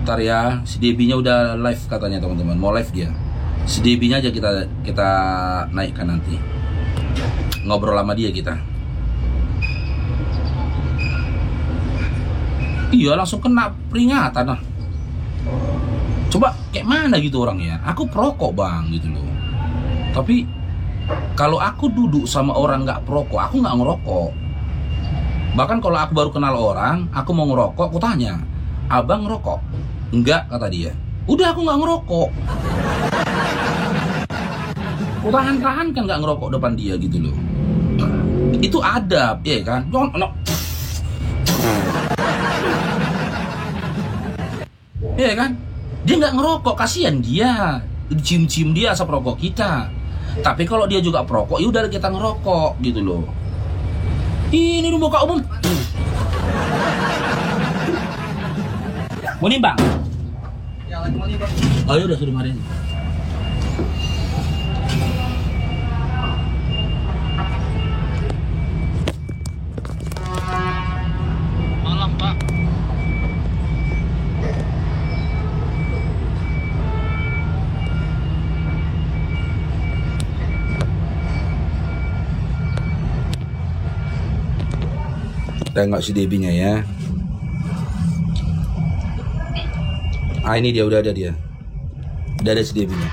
Ntar ya, si Debbie-nya udah live katanya teman-teman, mau live dia. Si Debbie-nya aja kita naikkan nanti. Ngobrol sama dia kita. Iya, langsung kena peringatan lah. Coba kayak mana gitu orangnya. Aku perokok bang gitu loh. Tapi kalau aku duduk sama orang nggak perokok, aku nggak ngerokok. Bahkan kalau aku baru kenal orang, aku mau ngerokok, aku tanya, abang ngerokok? Enggak, kata dia. Udah, aku nggak ngerokok. Aku tahan kan nggak ngerokok depan dia gitu loh. Itu adab, ya kan? Iya kan? Dia nggak ngerokok, kasihan dia. Cium-cium dia asap rokok kita. Tapi kalau dia juga perokok, ya udah kita ngerokok gitu loh. Ini di muka umum. Mau nimbang? Ya, lagi mau nimbang. Oh ya udah sudah kemarin. Malam, Pak. Tengok si Debbie-nya ya. Ah, ini dia, udah ada dia. Udah ada si Debbie-nya.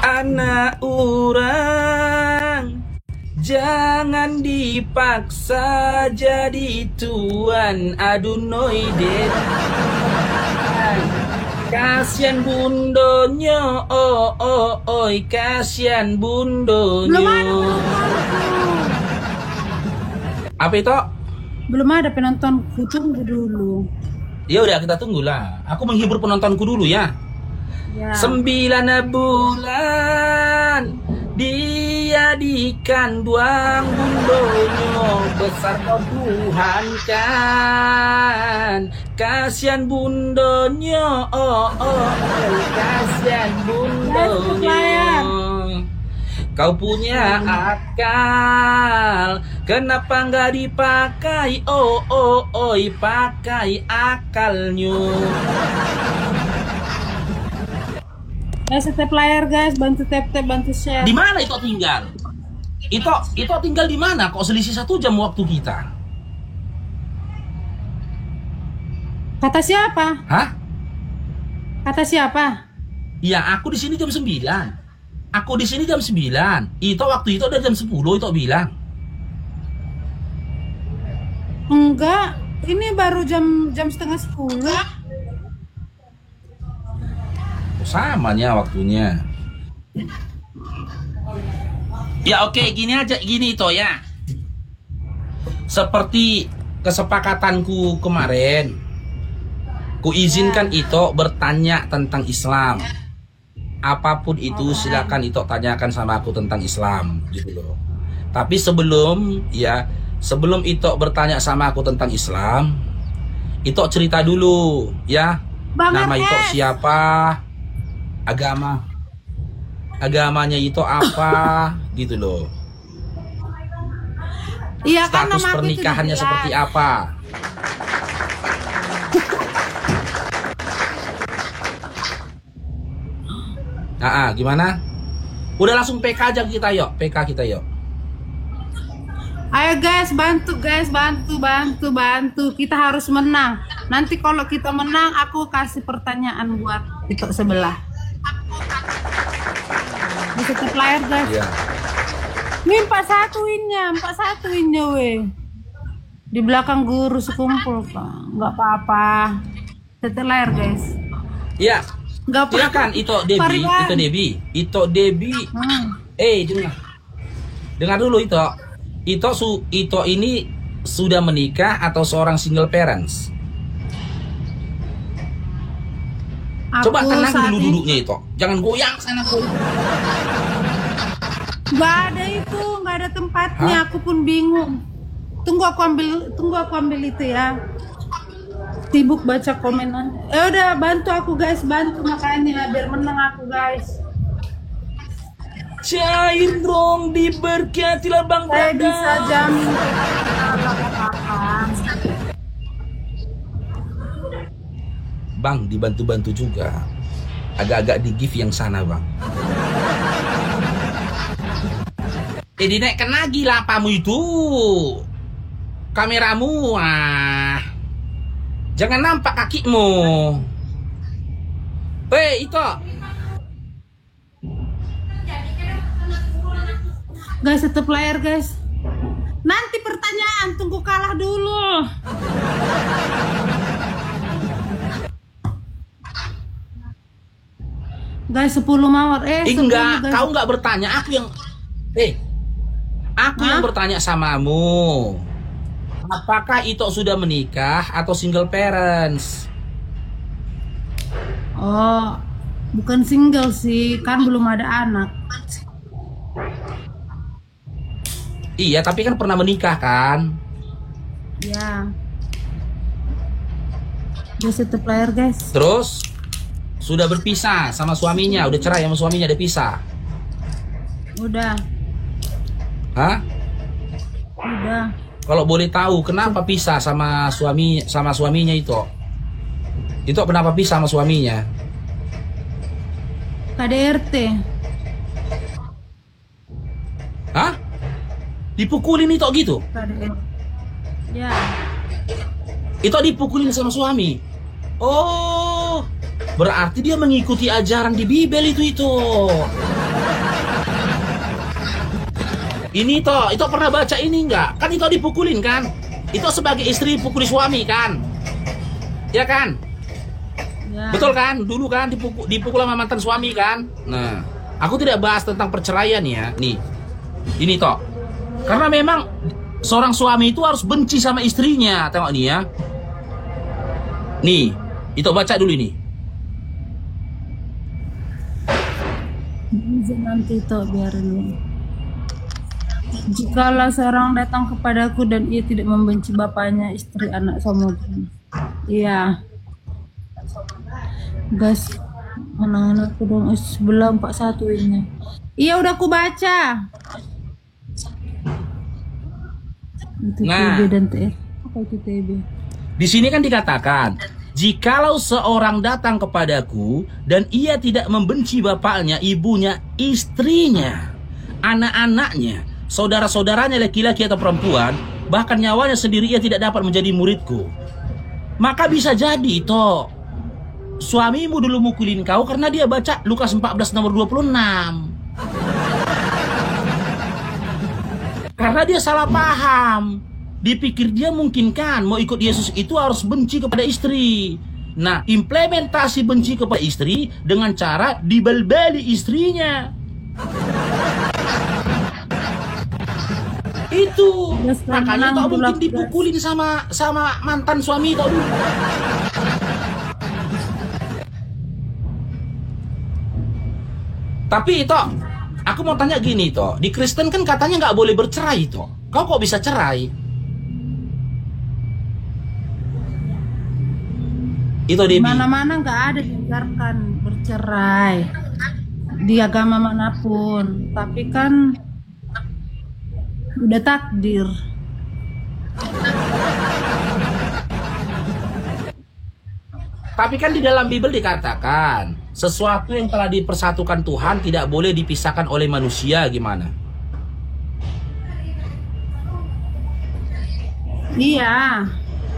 Anak orang, jangan dipaksa jadi tuan adunoi den. Kasian bundonyo, oi kasian bundonyo. Apa itu? Belum ada penontonku, tunggu dulu. Ya udah kita tunggulah. Aku menghibur penontonku dulu ya. Ya. 9 bulan dia di kandang bundonyo, besar kau Tuhan kan. Kasian bundonyo, kasian bundonyo. Kau punya akal, kenapa nggak dipakai? Pakai akalnya. Step layar guys, bantu tap, bantu share. Di mana itu tinggal? Itu tinggal di mana? Kok selisih 1 jam waktu kita? Kata siapa? Hah? Kata siapa? Ya aku di sini jam 9. Aku di sini jam 9. Itu waktu itu udah jam 10 itu bilang. Enggak, ini baru jam setengah 10. Samanya waktunya. Ya oke, gini aja, gini itu ya. Seperti kesepakatanku kemarin, ku izinkan itu bertanya tentang Islam. Apapun itu silakan itu tanyakan sama aku tentang Islam gitu loh. Tapi sebelum itu bertanya sama aku tentang Islam, itu cerita dulu ya. Nama itu siapa? Agamanya itu apa gitu loh. Iya kan, status pernikahannya seperti apa. Gimana? Udah langsung PK aja kita yuk, PK kita yuk. Ayo guys, bantu guys, bantu. Kita harus menang. Nanti kalau kita menang, aku kasih pertanyaan buat itu sebelah. Bisa tap layar guys. Iya. Ini 41 innya weh. Di belakang guru sekumpul kak. Nggak apa-apa. Tap layar guys. Iya. Nggak apa-apa. Silakan itu Debbie. Dengar dulu itu. Itu ini sudah menikah atau seorang single parents? Coba tenang dulu duduknya itu. Jangan goyang sana goyang. Nggak ada tempatnya. Hah? Aku pun bingung. Tunggu aku ambil itu ya. Sibuk baca komenan. Udah bantu aku guys, bantu makanya biar menang aku guys. Cair dong, diberkatilah Bang Saya Dada. bisa jamin. Bang, dibantu-bantu juga. Agak-agak di give yang sana, Bang. Dinaikkan lagi lapamu itu. Kameramu, jangan nampak kakimu. Hei, itu. Guys, tetap layar guys. Nanti pertanyaan, tunggu kalah dulu. Guys, 10 mawar. 10 Enggak, guys. kau enggak bertanya, aku yang yang bertanya samamu. Apakah Ito sudah menikah atau single parents? Oh, bukan single sih, kan belum ada anak. Iya, tapi kan pernah menikah kan? Ya. Guys, tetap layar guys. Terus sudah berpisah sama suaminya, udah cerai sama suaminya, udah pisah. Udah. Hah? Udah. Kalau boleh tahu kenapa pisah sama suaminya itu? Itu kenapa pisah sama suaminya? KDRT. Hah? Dipukulin itu gitu? KDRT. Ya. Itu dipukulin sama suami. Oh, berarti dia mengikuti ajaran di Bible itu. Ini itu pernah baca ini enggak? Kan itu dipukulin kan? Itu sebagai istri pukuli suami kan? Ya kan? Ya. Betul kan? Dulu kan dipukul sama mantan suami kan? Nah, aku tidak bahas tentang perceraian ya. Nih, ini toh. Karena memang seorang suami itu harus benci sama istrinya. Tengok nih ya. Nih, itu baca dulu ini. Nanti itu biarin dulu. Jikalau seorang datang kepadaku dan ia tidak membenci bapaknya, istri, anak, sama iya. Guys, anak-anakku dong sebelah 41 ini. Iya udah aku baca. Itu Nah. TB dan TR. Apa itu TB? Di sini kan dikatakan, jikalau seorang datang kepadaku dan ia tidak membenci bapaknya, ibunya, istrinya, anak-anaknya, saudara-saudaranya laki-laki atau perempuan, bahkan nyawanya sendiri, ia tidak dapat menjadi muridku. Maka bisa jadi toh suamimu dulu mukulin kau karena dia baca Lukas 14 nomor 26. Karena dia salah paham. Dipikir dia mungkin kan mau ikut Yesus itu harus benci kepada istri. Nah, implementasi benci kepada istri dengan cara dibel-beli istrinya. Itu makanya tau mungkin dipukulin sama mantan suami tau dulu. Tapi itu aku mau tanya gini toh, di Kristen kan katanya nggak boleh bercerai toh. Kau kok bisa cerai? Itu Di Debbie. mana-mana nggak ada diajarkan bercerai di agama manapun, tapi kan udah takdir. Tapi kan di dalam Bible dikatakan sesuatu yang telah dipersatukan Tuhan tidak boleh dipisahkan oleh manusia. Gimana? Iya.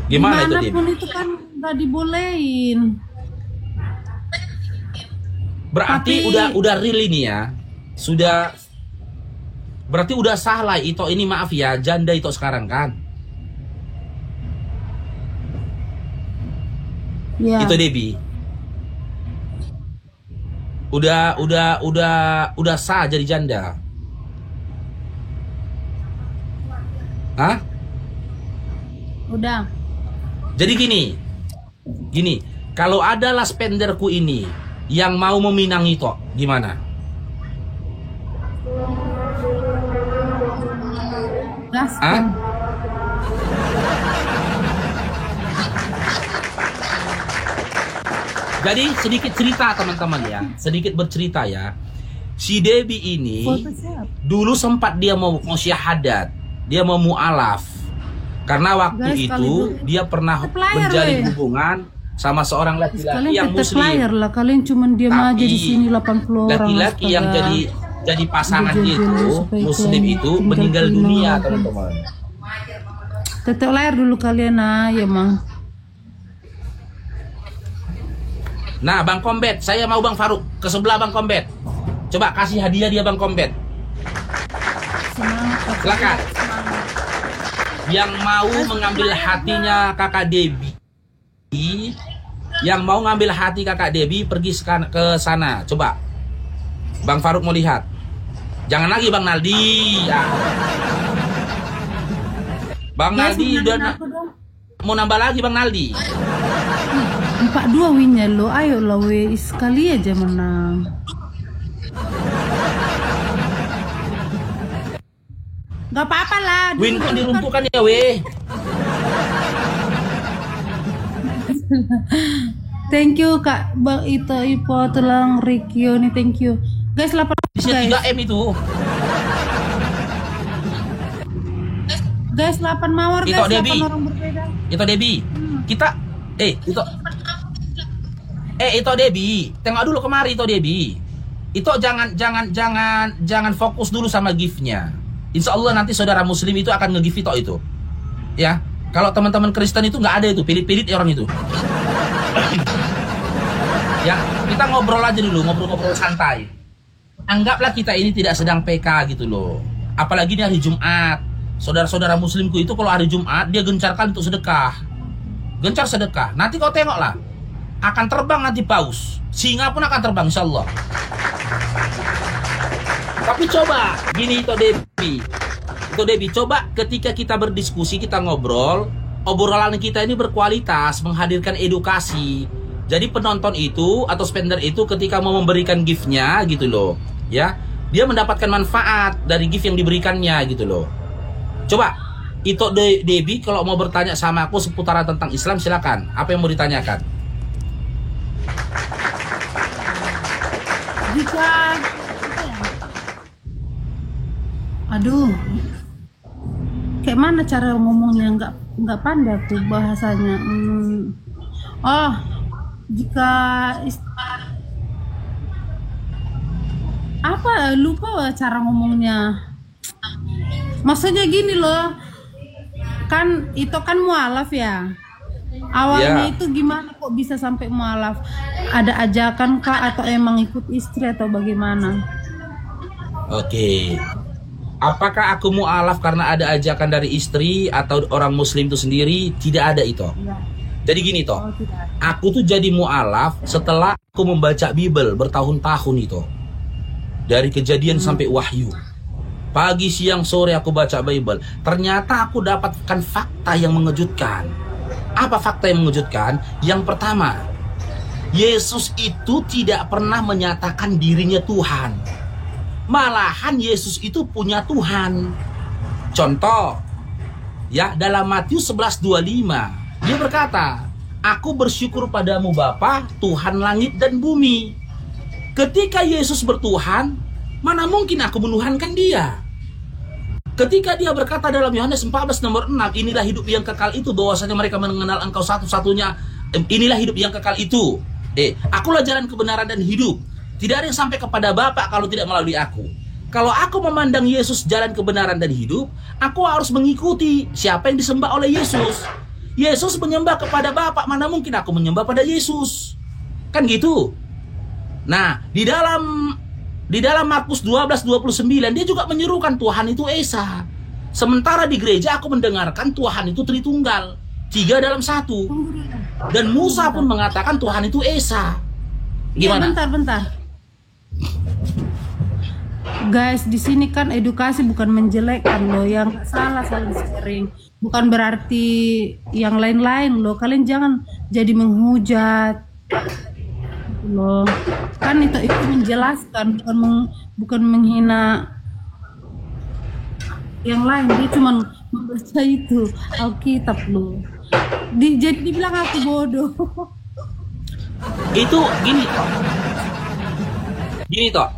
Gimana itu Debbie? Dimanapun itu kan nggak dibolehin. Berarti Tapi- udah real ini ya. Sudah berarti udah salah itu ini, maaf ya, janda itu sekarang kan. Ya. Itu Debbie. Udah sah jadi janda. Hah? Udah. Jadi gini, kalau ada last spenderku ini yang mau meminang itu, gimana? Gaskan. Hah? Jadi sedikit cerita teman-teman ya, sedikit bercerita ya. Si Debbie ini Foto siapa? dulu sempat dia mau syahadat, dia mau mu'alaf. Karena waktu Guys, itu kali dia pernah Supplier, menjalin weh. hubungan sama seorang laki-laki Kalian yang tetap muslim. layar lah, kalian cuman diam aja di sini 80 orang. Laki-laki yang astaga. jadi pasangan Dijajah itu, supaya muslim kalian itu tinggal meninggal di dunia, rumah. teman-teman. Tetap layar dulu kalian ya mang. Nah, Bang Kombet, saya mau Bang Faruk ke sebelah Bang Kombet. Coba kasih hadiah dia Bang Kombet. Semangat. Silakan. Yang mau mengambil hatinya Kakak Debbie, yang mau ngambil hati Kakak Debbie pergi ke sana. Coba Bang Faruk mau lihat. Jangan lagi Bang Naldi. Ya. Bang Guys, Naldi udah menangin aku dong. mau nambah lagi Bang Naldi. 4-2 winnya lo, ayo lah we, sekali aja menang. Gak apa-apa lah. Win kok diruntuhkan ya weh. Thank you Kak Bang Ito Ipo Tulang Rikyo nih, thank you. Guys 8 Bisa guys. 3M itu. Guys 8 mawar Ito, guys, 8 Debbie. orang berbeda. Itu Debbie. Kita itu Debbie. Tengok dulu kemari itu Debbie. Itu jangan fokus dulu sama gift-nya. Insya Allah nanti saudara muslim itu akan nge-gift itu. Ya. Kalau teman-teman Kristen itu nggak ada itu, pilit-pilit orang itu. Ya, kita ngobrol aja dulu, ngobrol-ngobrol santai. Anggaplah kita ini tidak sedang PK gitu loh. Apalagi ini hari Jumat. Saudara-saudara muslimku itu kalau hari Jumat dia gencarkan untuk sedekah. Gencar sedekah. Nanti kau tengoklah. Akan terbang nanti paus. Singa pun akan terbang insya Allah. Tapi coba gini itu Debbie, coba ketika kita berdiskusi, kita ngobrol, obrolan kita ini berkualitas, menghadirkan edukasi. Jadi penonton itu atau spender itu ketika mau memberikan gift-nya gitu loh, ya, dia mendapatkan manfaat dari gift yang diberikannya gitu loh. Coba itu Debbie kalau mau bertanya sama aku seputaran tentang Islam silakan. Apa yang mau ditanyakan? Jika aduh, kayak mana cara ngomongnya, nggak pandai tuh bahasanya. Oh, jika apa lupa cara ngomongnya. Maksudnya gini loh, kan itu kan mualaf ya. Awalnya Ya. itu gimana kok bisa sampai mualaf? Ada ajakan kah atau emang ikut istri atau bagaimana? Oke. Apakah aku mu'alaf karena ada ajakan dari istri atau orang muslim itu sendiri? Tidak ada itu. Ya. Jadi gini toh, Oh, tidak. aku tuh jadi mu'alaf setelah aku membaca Bible bertahun-tahun itu. Dari kejadian sampai wahyu. Pagi, siang, sore aku baca Bible. Ternyata aku dapatkan fakta yang mengejutkan. Apa fakta yang mengejutkan? Yang pertama, Yesus itu tidak pernah menyatakan dirinya Tuhan. Malahan Yesus itu punya Tuhan. Contoh, ya dalam Matius 11:25 dia berkata, "Aku bersyukur padamu Bapa, Tuhan langit dan bumi." Ketika Yesus bertuhan, mana mungkin aku menuhankan dia? Ketika dia berkata dalam Yohanes 14 nomor 6, inilah hidup yang kekal itu, bahwasanya mereka mengenal engkau satu-satunya, inilah hidup yang kekal itu. Akulah jalan kebenaran dan hidup. Tidak ada yang sampai kepada Bapa kalau tidak melalui aku. Kalau aku memandang Yesus jalan kebenaran dan hidup, aku harus mengikuti siapa yang disembah oleh Yesus. Yesus menyembah kepada Bapa, mana mungkin aku menyembah pada Yesus? Kan gitu. Nah, di dalam Markus 12:29 dia juga menyerukan Tuhan itu Esa. Sementara di gereja aku mendengarkan Tuhan itu Tritunggal, 3 dalam 1. Dan Musa pun mengatakan Tuhan itu Esa. Gimana? Ya, bentar. Guys, di sini kan edukasi bukan menjelekkan loh, yang salah saling sharing. Bukan berarti yang lain-lain loh. Kalian jangan jadi menghujat loh. Kan itu menjelaskan, bukan menghina yang lain. Dia cuma membaca itu Alkitab loh. Jadi dibilang aku bodoh. Itu gini toh.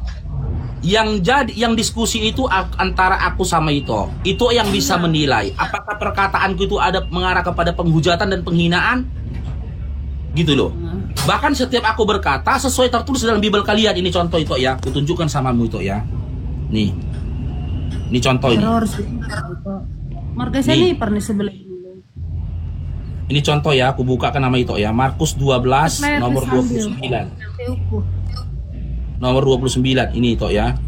Yang diskusi itu antara aku sama itu yang bisa menilai apakah perkataanku itu ada mengarah kepada penghujatan dan penghinaan. Gitu loh. Bahkan setiap aku berkata sesuai tertulis dalam Bible kalian. Ini contoh itu ya, kutunjukkan samamu itu ya. Nih. Ini contoh ini. Marga sini pernah sebelah ini. Ini contoh ya, aku bukakan nama itu ya. Markus 12 nomor 29. Nomor 29 ini itu ya.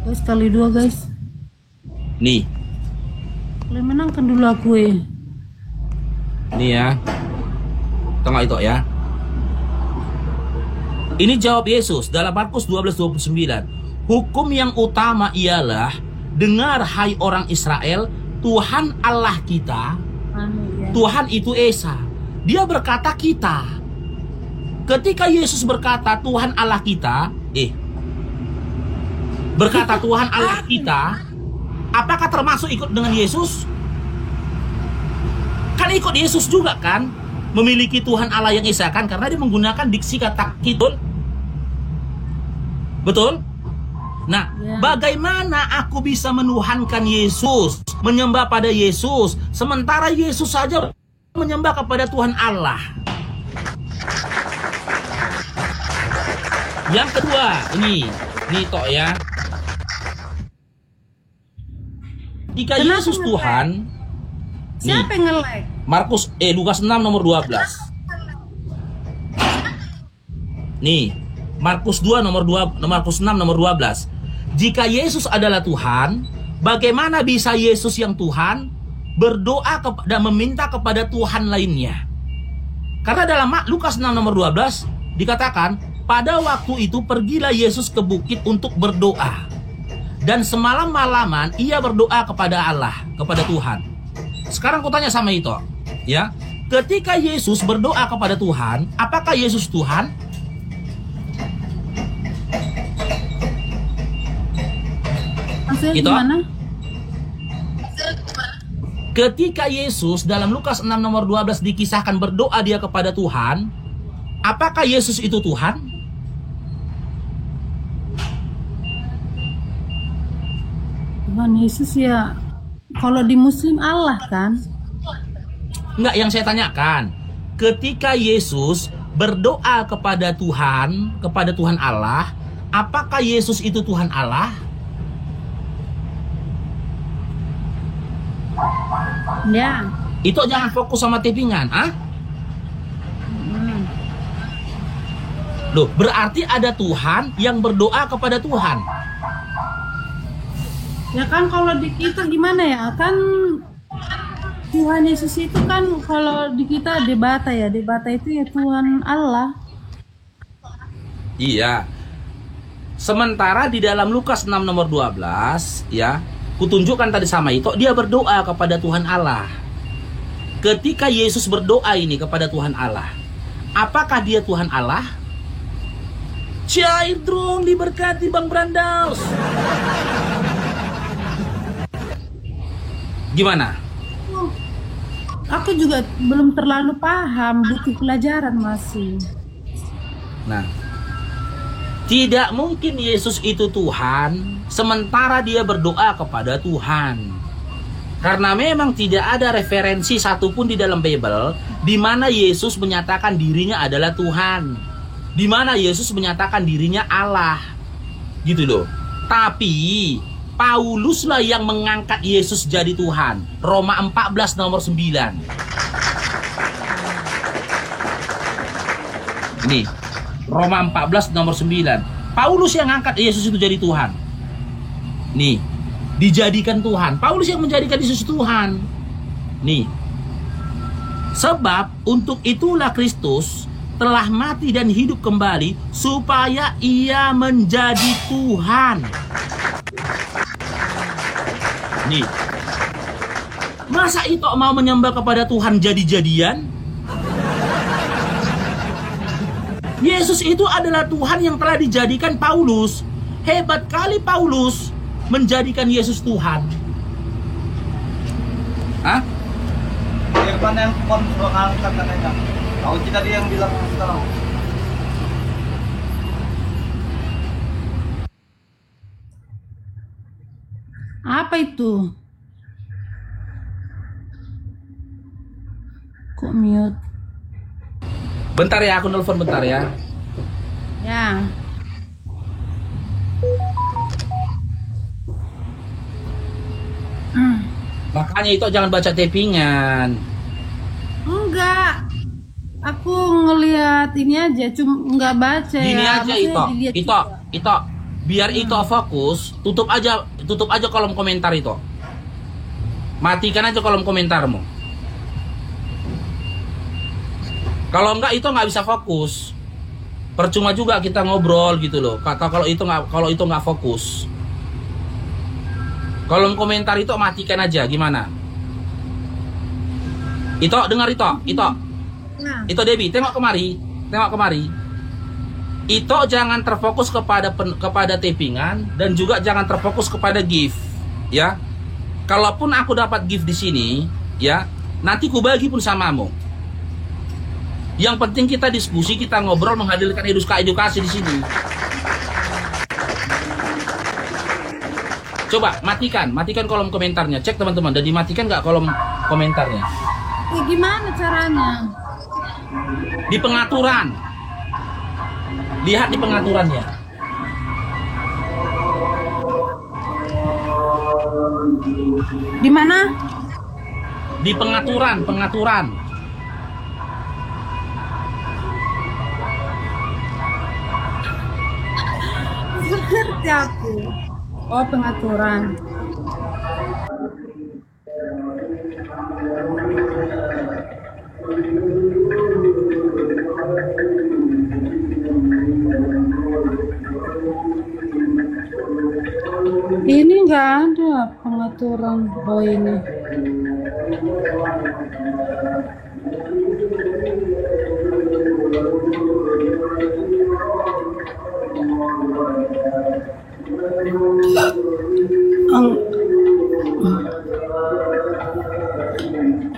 Guys, kali 2 guys. Nih. Kalian menangkan dulu aku Ini ya. Tengok itu ya. Ini jawab Yesus dalam Markus 12:29. Hukum yang utama ialah, dengar hai orang Israel, Tuhan Allah kita, Tuhan itu Esa. Dia berkata kita. Ketika Yesus berkata Tuhan Allah kita, berkata Tuhan Allah kita, apakah termasuk ikut dengan Yesus? Kan ikut Yesus juga kan? Memiliki Tuhan Allah yang Esa kan? Karena dia menggunakan diksi kata kita. Betul? Nah, bagaimana aku bisa menuhankan Yesus, menyembah pada Yesus, sementara Yesus saja menyembah kepada Tuhan Allah? Yang kedua, ini tok ya. Jika Yesus Tuhan, siapa yang nge-like? Lukas 6 nomor 12. Nih, Markus 6 nomor 12. Jika Yesus adalah Tuhan, bagaimana bisa Yesus yang Tuhan berdoa dan meminta kepada Tuhan lainnya? Karena dalam Lukas 6 nomor 12 dikatakan, pada waktu itu pergilah Yesus ke bukit untuk berdoa. Dan semalam-malaman ia berdoa kepada Allah, kepada Tuhan. Sekarang aku tanya sama itu, ya. Ketika Yesus berdoa kepada Tuhan, apakah Yesus Tuhan? Maksudnya Gitu? gimana? Ketika Yesus dalam Lukas 6 nomor 12 dikisahkan berdoa dia kepada Tuhan, apakah Yesus itu Tuhan? Tuhan Yesus ya, kalau di Muslim Allah kan? Enggak, yang saya tanyakan, ketika Yesus berdoa kepada Tuhan Allah, apakah Yesus itu Tuhan Allah? Ya. Itu jangan fokus sama tippingan, Loh, berarti ada Tuhan yang berdoa kepada Tuhan. Ya kan kalau di kita gimana ya? Kan Tuhan Yesus itu kan kalau di kita debata ya. Debata itu ya Tuhan Allah. Iya. Sementara di dalam Lukas 6 nomor 12, ya, kutunjukkan tadi sama itu, dia berdoa kepada Tuhan Allah. Ketika Yesus berdoa ini kepada Tuhan Allah, apakah dia Tuhan Allah? Cair dong, diberkati Bang Brandaus. Gimana? Aku juga belum terlalu paham, butuh pelajaran masih. Nah, tidak mungkin Yesus itu Tuhan sementara dia berdoa kepada Tuhan. Karena memang tidak ada referensi satupun di dalam Bible di mana Yesus menyatakan dirinya adalah Tuhan, di mana Yesus menyatakan dirinya Allah. Gitu loh. Tapi Pauluslah yang mengangkat Yesus jadi Tuhan. Roma 14 nomor 9. Ini Roma 14 nomor 9. Paulus yang angkat Yesus itu jadi Tuhan. Nih, dijadikan Tuhan. Paulus yang menjadikan Yesus Tuhan. Nih. Sebab untuk itulah Kristus telah mati dan hidup kembali supaya ia menjadi Tuhan. Nih. Masa itu mau menyembah kepada Tuhan jadi-jadian? Yesus itu adalah Tuhan yang telah dijadikan Paulus. Hebat kali Paulus menjadikan Yesus Tuhan. Hah? Yang mana yang Tuhan sudah ngangkat katanya? Tahu kita dia yang bilang sekarang. Apa itu? Kok mute? Bentar ya, aku nelfon bentar ya. Ya. Makanya itu jangan baca tappingan. Enggak. Aku ngelihat ini aja, cuma nggak baca Gini ya. aja Maksudnya dilihat Ito, biar Ito fokus, tutup aja kolom komentar itu. Matikan aja kolom komentarmu. Kalau enggak itu nggak bisa fokus. Percuma juga kita ngobrol gitu loh. Kata kalau itu nggak fokus. Kolom komentar itu matikan aja, gimana? Ito, dengar Ito. Nah, Ito Debbie, tengok kemari. Ito jangan terfokus kepada tappingan dan juga jangan terfokus kepada gift, ya. Kalaupun aku dapat gift di sini, ya, nanti ku bagi pun samamu. Yang penting kita diskusi, kita ngobrol, menghadirkan edukasi di sini. Coba matikan kolom komentarnya. Cek teman-teman, dan dimatikan nggak kolom komentarnya? gimana caranya? Di pengaturan. Lihat di pengaturannya. Di mana? Di pengaturan. Ngerti aku. Oh, pengaturan. Ini nggak ada pengaturan. Oh, ini.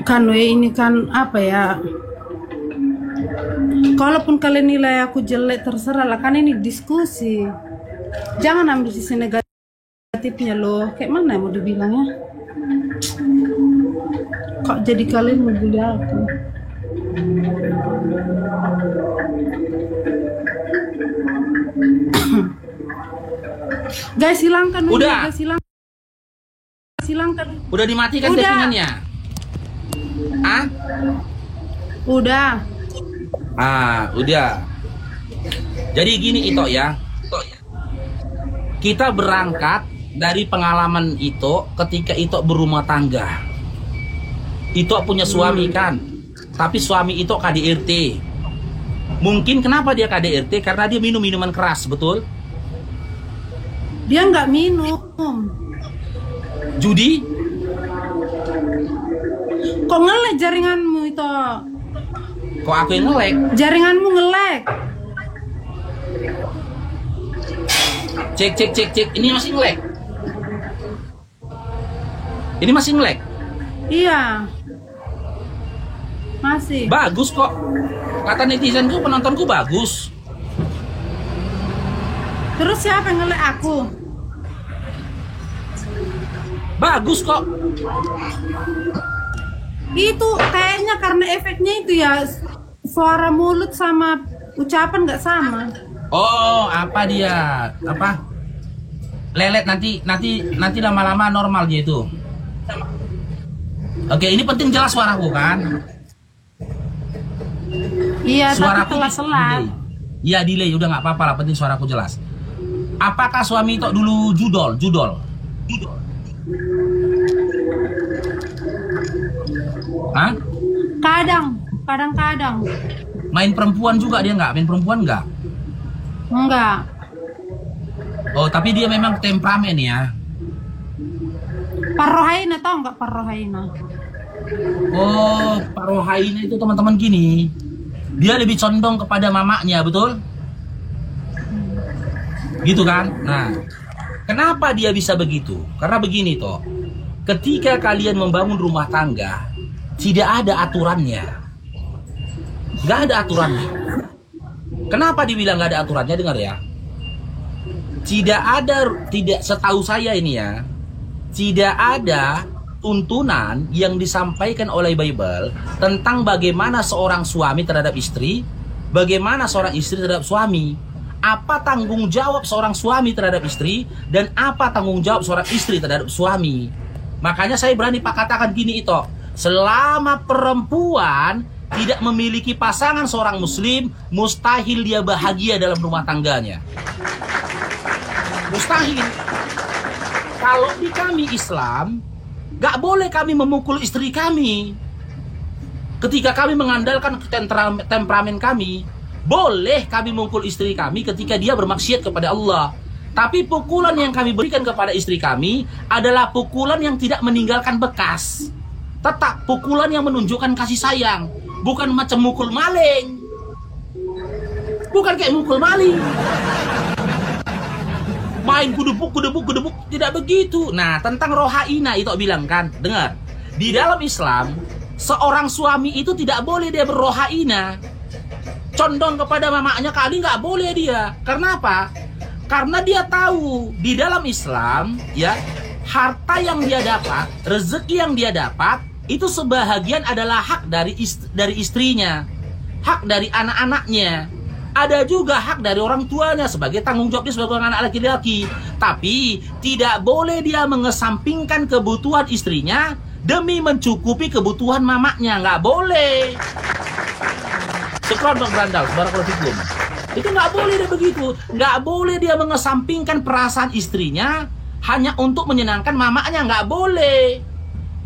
Kan ini kan apa ya? Kalaupun kalian nilai aku jelek terserah lah, kan ini diskusi. Jangan ambil sisi negatifnya loh. Kayak mana mau dibilangnya? Kok jadi kalian membuli aku? Guys, hilangkan dulu. Udah. Guys, hilangkan. Udah dimatikan Udah. tappingannya? Ah? Udah. Udah. Jadi gini Ito ya. Kita berangkat dari pengalaman Ito ketika Ito berumah tangga. Ito punya suami kan, tapi suami Ito KDRT. Mungkin kenapa dia KDRT? Karena dia minum minuman keras, betul? Dia nggak minum. Judi? Kok ngelek jaringanmu itu? Kok aku yang ngelek? Jaringanmu ngelek. Cek. Ini masih ngelek? Ini masih ngelek? Iya. Masih. Bagus kok. Kata netizenku, penontonku bagus. Terus siapa yang ngelek aku? Bagus kok. Itu kayaknya karena efeknya itu ya, suara mulut sama ucapan nggak sama. Oh, apa dia? Apa? Lelet nanti lama-lama normal dia itu. Oke, ini penting jelas suaraku kan? Iya, Suaraku tapi telat-telat. Iya, delay, udah nggak apa-apa lah, penting suaraku jelas. Apakah suami itu dulu judol? Hah? Kadang-kadang. Main perempuan juga dia nggak? Main perempuan nggak? Enggak. Oh, tapi dia memang temperamen ya. Parrohaina, tau nggak Parrohaina? Oh, Pak Rohaina itu teman-teman gini. Dia lebih condong kepada mamanya, betul? Gitu kan? Nah, kenapa dia bisa begitu? Karena begini toh. Ketika kalian membangun rumah tangga, tidak ada aturannya. Gak ada aturannya. Kenapa dibilang gak ada aturannya? Dengar ya. Tidak setahu saya ini ya. Tidak ada tuntunan yang disampaikan oleh Bible tentang bagaimana seorang suami terhadap istri bagaimana seorang istri terhadap suami, apa tanggung jawab seorang suami terhadap istri, dan apa tanggung jawab seorang istri terhadap suami. Makanya saya berani katakan gini itu, selama perempuan tidak memiliki pasangan seorang muslim, mustahil dia bahagia dalam rumah tangganya. Mustahil. Kalau di kami Islam, gak boleh kami memukul istri kami. Ketika kami mengandalkan temperamen kami, boleh kami memukul istri kami ketika dia bermaksiat kepada Allah. Tapi pukulan yang kami berikan kepada istri kami adalah pukulan yang tidak meninggalkan bekas. Tetap pukulan yang menunjukkan kasih sayang. Bukan macam mukul maling. Bukan kayak mukul maling. Main kudubuk, tidak begitu. Nah, tentang rohaina itu bilang kan, dengar. Di dalam Islam, seorang suami itu tidak boleh dia berrohaina. Condong kepada mamanya kali nggak boleh dia. Karena apa? Karena dia tahu di dalam Islam, ya, harta yang dia dapat, rezeki yang dia dapat, itu sebahagian adalah hak dari istrinya, hak dari anak-anaknya. Ada juga hak dari orang tuanya sebagai tanggung jawab dia sebagai anak laki-laki. Tapi tidak boleh dia mengesampingkan kebutuhan istrinya demi mencukupi kebutuhan mamanya. Nggak boleh. Sekron dong berandal, barakallahu fikum. Itu nggak boleh dia begitu. Nggak boleh dia mengesampingkan perasaan istrinya hanya untuk menyenangkan mamanya. Nggak boleh.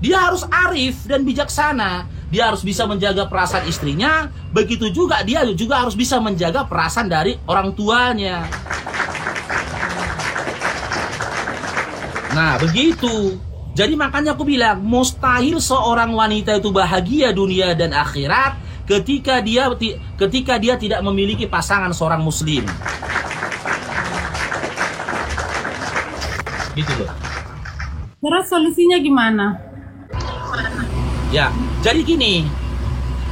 Dia harus arif dan bijaksana. Dia harus bisa menjaga perasaan istrinya. Begitu juga dia juga harus bisa menjaga perasaan dari orang tuanya. Nah, begitu. Jadi makanya aku bilang, mustahil seorang wanita itu bahagia dunia dan akhirat ketika dia tidak memiliki pasangan seorang muslim. Gitu loh. Terus solusinya gimana? Ya, jadi gini.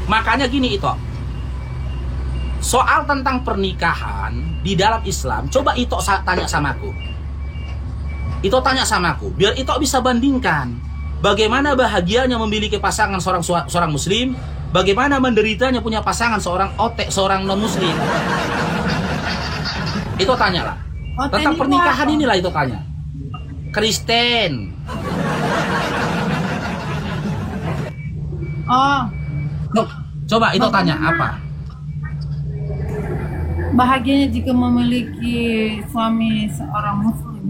Makanya gini itu. Soal tentang pernikahan di dalam Islam, coba itu tanya sama aku. Itu tanya sama aku, biar itu bisa bandingkan bagaimana bahagianya memiliki pasangan seorang muslim, bagaimana menderitanya punya pasangan seorang non muslim. Itu tanyalah. Tentang pernikahan inilah itu tanya. Kristen. Oh, Coba itu tanya apa? bahagianya jika memiliki suami seorang muslim.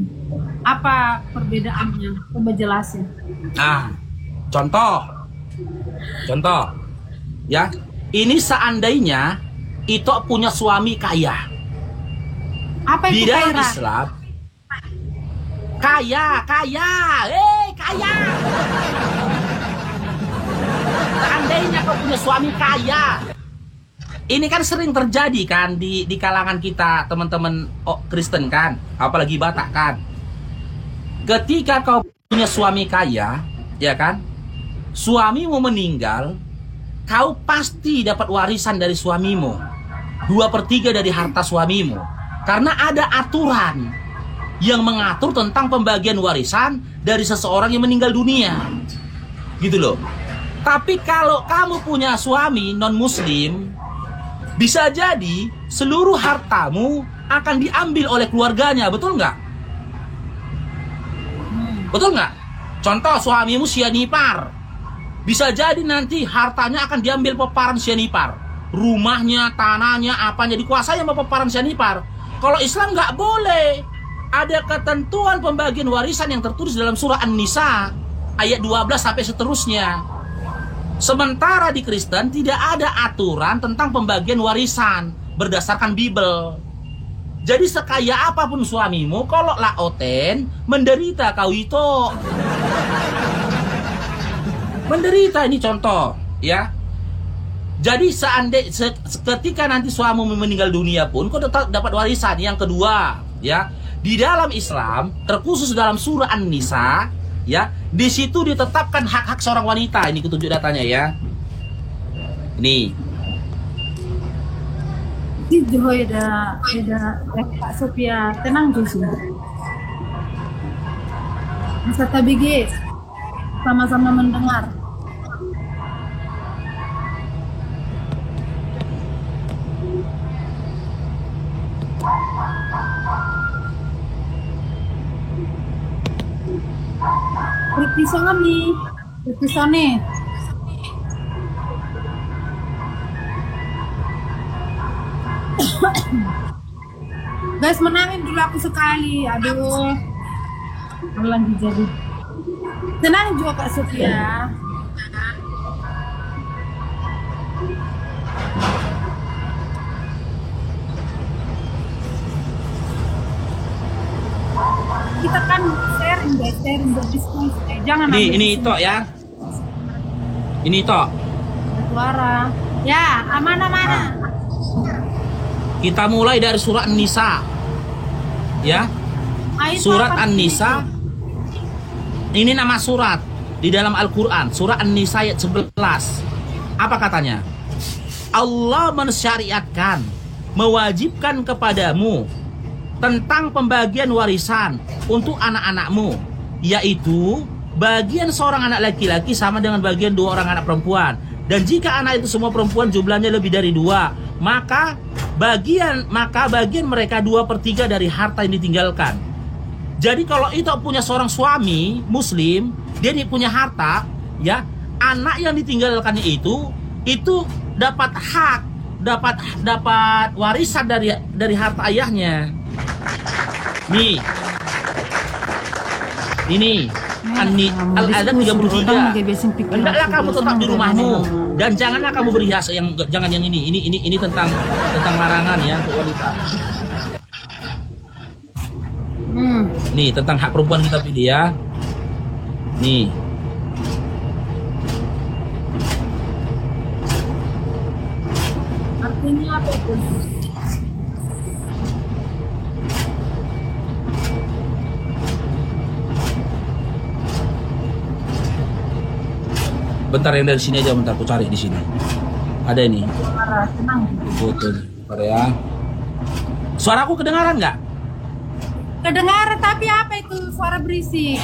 Apa perbedaannya? Coba jelasin. Contoh. Ya, ini seandainya itu punya suami kaya. Apa Di itu dalam kaya? Islam, kaya. Seandainya kau punya suami kaya, ini kan sering terjadi kan di kalangan kita teman-teman Kristen kan, apalagi Batak kan. Ketika kau punya suami kaya, ya kan, suamimu meninggal, kau pasti dapat warisan dari suamimu, 2/3 dari harta suamimu, karena ada aturan yang mengatur tentang pembagian warisan dari seseorang yang meninggal dunia, gitu loh. Tapi kalau kamu punya suami non-muslim, bisa jadi seluruh hartamu akan diambil oleh keluarganya, betul nggak? Betul nggak? Contoh suamimu sianipar, bisa jadi nanti hartanya akan diambil peparan sianipar, rumahnya, tanahnya, apanya dikuasai sama peparan sianipar. Kalau Islam nggak boleh. Ada ketentuan pembagian warisan yang tertulis dalam surah An-Nisa ayat 12 sampai seterusnya. Sementara di Kristen tidak ada aturan tentang pembagian warisan berdasarkan Bible. Jadi sekaya apapun suamimu, kalau laoten menderita kau itu. Menderita, ini contoh, ya. Jadi ketika nanti suamimu meninggal dunia pun kau tetap dapat warisan. Yang kedua, ya, di dalam Islam terkhusus dalam surah An-Nisa, ya, di situ ditetapkan hak-hak seorang wanita. Ini kutunjuk datanya ya. Ini. Joy ada Kak Sophia, tenang Josu. Bisa tabigi sama-sama mendengar. Ricky Sony. Guys, menangin dulu aku sekali. Aduh. Lagi jadi. Tenang juga Kak Sofia. Kita kan sharing guys, sharing berdiskusi. Jangan Ini itu ya. Ini itu. Suara. Ya, mana-mana. Kita mulai dari surat An-Nisa. Ya. Surat An-Nisa. Ini nama surat di dalam Al-Qur'an, surah An-Nisa ayat 11. Apa katanya? Allah mensyariatkan, mewajibkan kepadamu tentang pembagian warisan untuk anak-anakmu, yaitu bagian seorang anak laki-laki sama dengan bagian 2 orang anak perempuan. Dan jika anak itu semua perempuan jumlahnya lebih dari 2, maka bagian mereka 2/3 dari harta yang ditinggalkan. Jadi kalau itu punya seorang suami muslim, dia punya harta, ya, anak yang ditinggalkannya itu dapat hak, dapat warisan dari harta ayahnya. Nih. Ini Al-Adab 33. Hendaklah kamu tetap di rumahmu dan janganlah kamu berhias jangan yang ini. Ini tentang larangan ya untuk wanita. Nih tentang hak perempuan kita pilih ya. Nih. Artinya apa itu? Bentar yang dari sini aja, bentar aku cari di sini. Ada ini. Tenang. Foto. Bentar ya. Suaraku kedengaran nggak? Kedengaran, tapi apa itu suara berisik?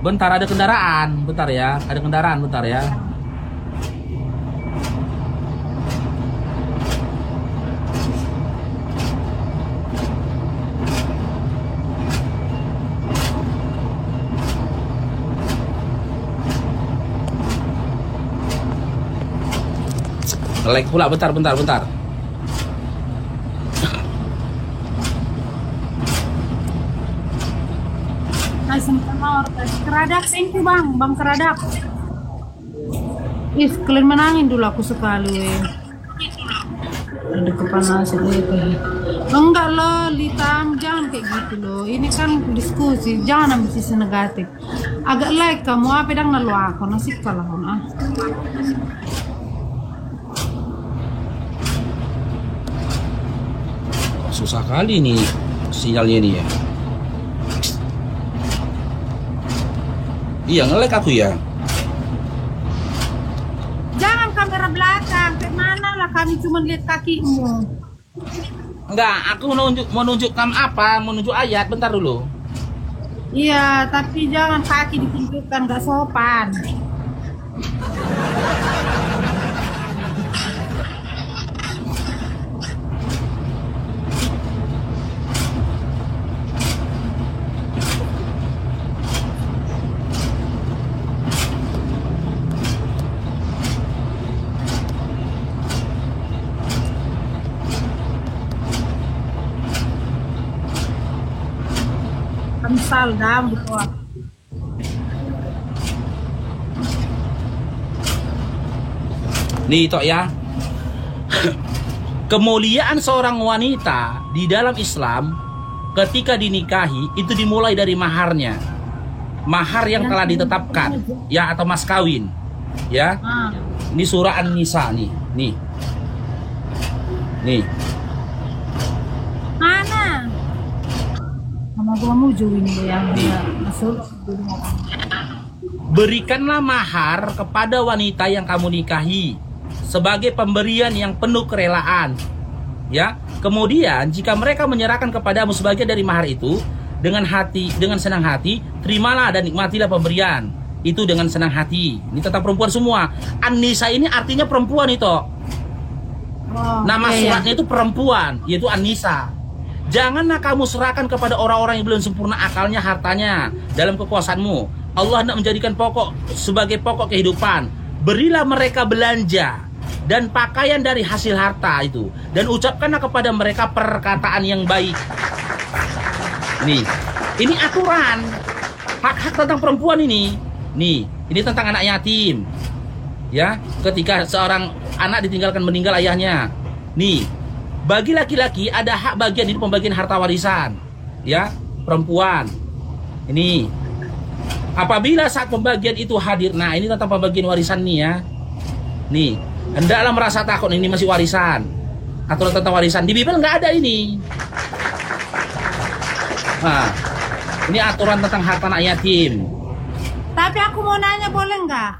Bentar, ada kendaraan. Bentar ya, ada kendaraan. Bentar ya. Like pula, bentar. Keradak, thank you bang Keradak. Kalian menangin dulu aku sekali. Ada kepanasan itu. Enggak loh, Litam, jangan kayak gitu loh. Ini kan diskusi, jangan ambil sisi negatif. Agak like kamu apa dang lalu aku nasib kalah ah. Susah kali nih sinyalnya ini ya. Iya, nge-lag aku ya. Jangan kamera belakang, ke mana lah kami cuma lihat kakimu. Enggak, aku menunjuk kamu apa? Menunjuk ayat, bentar dulu. Iya, tapi jangan kaki ditunjukkan, gak sopan. Kamsal dam gitu. Nih Tok ya. Kemuliaan seorang wanita di dalam Islam ketika dinikahi itu dimulai dari maharnya. Mahar yang telah ditetapkan ya, atau mas kawin. Ya. Ini surah An-Nisa nih. Nih. Mana? Sama gua muju ini yang masuk. Berikanlah mahar kepada wanita yang kamu nikahi sebagai pemberian yang penuh kerelaan. Ya. Kemudian jika mereka menyerahkan kepadamu sebagian dari mahar itu dengan senang hati, terimalah dan nikmatilah pemberian itu dengan senang hati. Ini tentang perempuan semua. An-Nisa ini artinya perempuan itu. Nama iya, suratnya itu perempuan, yaitu An-Nisa. Janganlah kamu serahkan kepada orang-orang yang belum sempurna akalnya, hartanya dalam kekuasaanmu. Allah hendak menjadikan sebagai pokok kehidupan. Berilah mereka belanja dan pakaian dari hasil harta itu, dan ucapkanlah kepada mereka perkataan yang baik. Ini aturan hak-hak tentang perempuan ini. Ini tentang anak yatim. Ya, ketika seorang anak ditinggalkan meninggal ayahnya. Bagi laki-laki ada hak bagian di pembagian harta warisan. Ya, perempuan. Ini apabila saat pembagian itu hadir. Nah, ini tentang pembagian warisan nih ya. Hendaklah merasa takut, ini masih warisan. Aturan tentang warisan di Bible nggak ada ini. Nah, ini aturan tentang harta anak yatim. Tapi aku mau nanya, boleh nggak?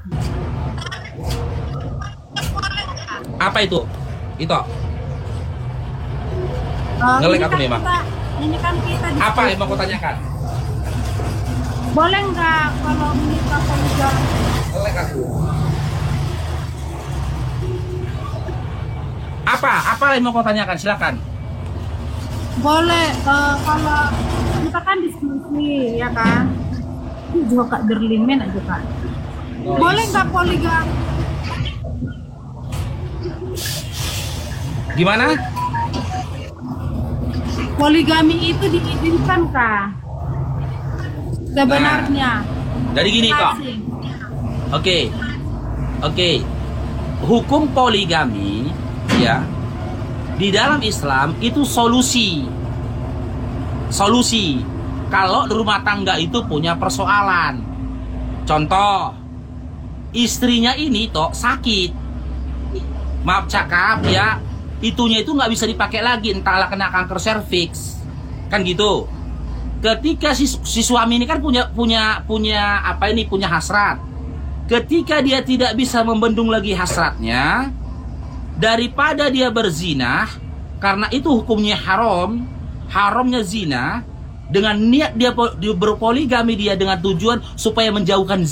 Apa itu? Itu. Ini Ngelek aku kan memang. Ini kan kita Apa yang mau kau tanyakan? boleh nggak kalau menikah poligami? Ngelek aku. Apa yang mau kau tanyakan? Silakan. Boleh kalau kita kan diskusi ya kan? Ini juga Kak Derlimen aja Kak. Boleh nggak poligami? Gimana? Poligami itu diizinkan Kak? Sebenarnya. Jadi gini toh. Oke. Hukum poligami ya di dalam Islam itu solusi. Kalau rumah tangga itu punya persoalan. Contoh, istrinya ini toh sakit. Maaf cakap ya, itunya itu nggak bisa dipakai lagi, entahlah kena kanker serviks, kan gitu. Ketika si suami ini kan punya hasrat. Ketika dia tidak bisa membendung lagi hasratnya, daripada dia berzinah, karena itu hukumnya haramnya zina, dengan niat dia berpoligami dia dengan tujuan supaya menjauhkan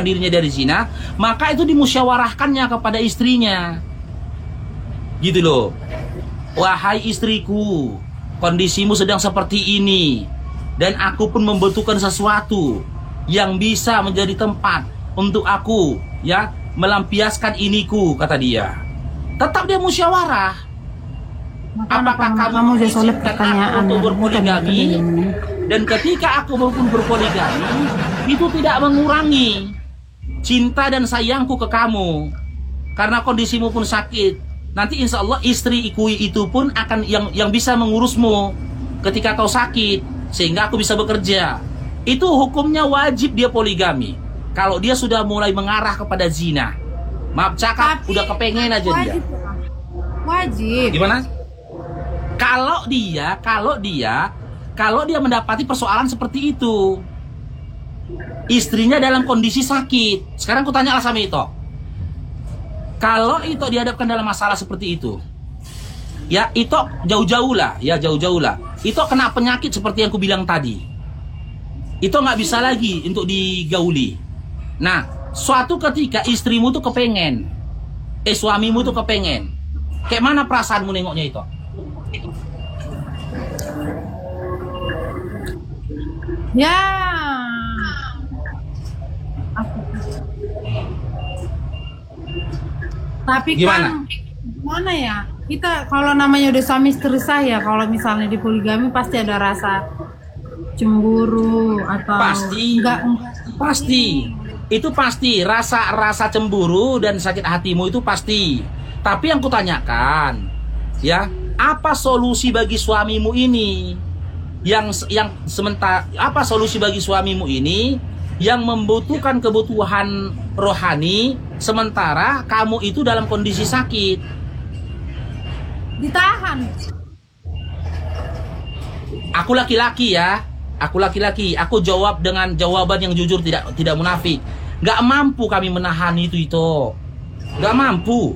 dirinya dari zina, maka itu dimusyawarahkannya kepada istrinya. Gitu loh. Wahai istriku, kondisimu sedang seperti ini, dan aku pun membutuhkan sesuatu yang bisa menjadi tempat untuk aku ya melampiaskan iniku, kata dia. Tetap dia musyawarah. Apakah kamu mengizinkan aku untuk berpoligami? Dan ketika aku pun berpoligami, itu tidak mengurangi cinta dan sayangku ke kamu, karena kondisimu pun sakit. Nanti insya Allah istriku itu pun akan yang bisa mengurusmu ketika kau sakit, sehingga aku bisa bekerja. Itu hukumnya wajib dia poligami. Kalau dia sudah mulai mengarah kepada zina, maaf cakap, udah kepengen aja dia. Wajib. Gimana? Kalau dia mendapati persoalan seperti itu, istrinya dalam kondisi sakit. Sekarang aku tanya sama itu. Kalau itu dihadapkan dalam masalah seperti itu, ya itu jauh-jauh lah. Itu kena penyakit seperti yang aku bilang tadi. Itu nggak bisa lagi untuk digauli. Nah, suatu ketika istrimu tuh kepengen, suamimu tuh kepengen, kayak mana perasaanmu nengoknya itu? Ya. Tapi gimana? Kan gimana ya? Kita kalau namanya udah suami istri saya, kalau misalnya di poligami pasti ada rasa cemburu atau pasti. Itu pasti rasa cemburu dan sakit hatimu itu pasti. Tapi yang kutanyakan, ya, apa solusi bagi suamimu ini? Apa solusi bagi suamimu ini yang membutuhkan kebutuhan rohani, sementara kamu itu dalam kondisi sakit? Ditahan. Aku laki-laki ya, aku jawab dengan jawaban yang jujur, tidak munafik. Gak mampu kami menahan itu. Gak mampu.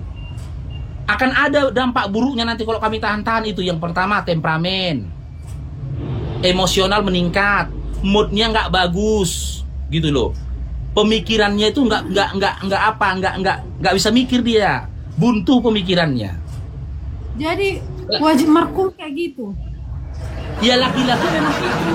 Akan ada dampak buruknya nanti kalau kami tahan-tahan itu. Yang pertama, temperamen, emosional meningkat, moodnya nggak bagus, gitu loh. Pemikirannya itu nggak bisa mikir dia, buntu pemikirannya. Jadi wajib markum kayak gitu. Ya laki-laki memang itu.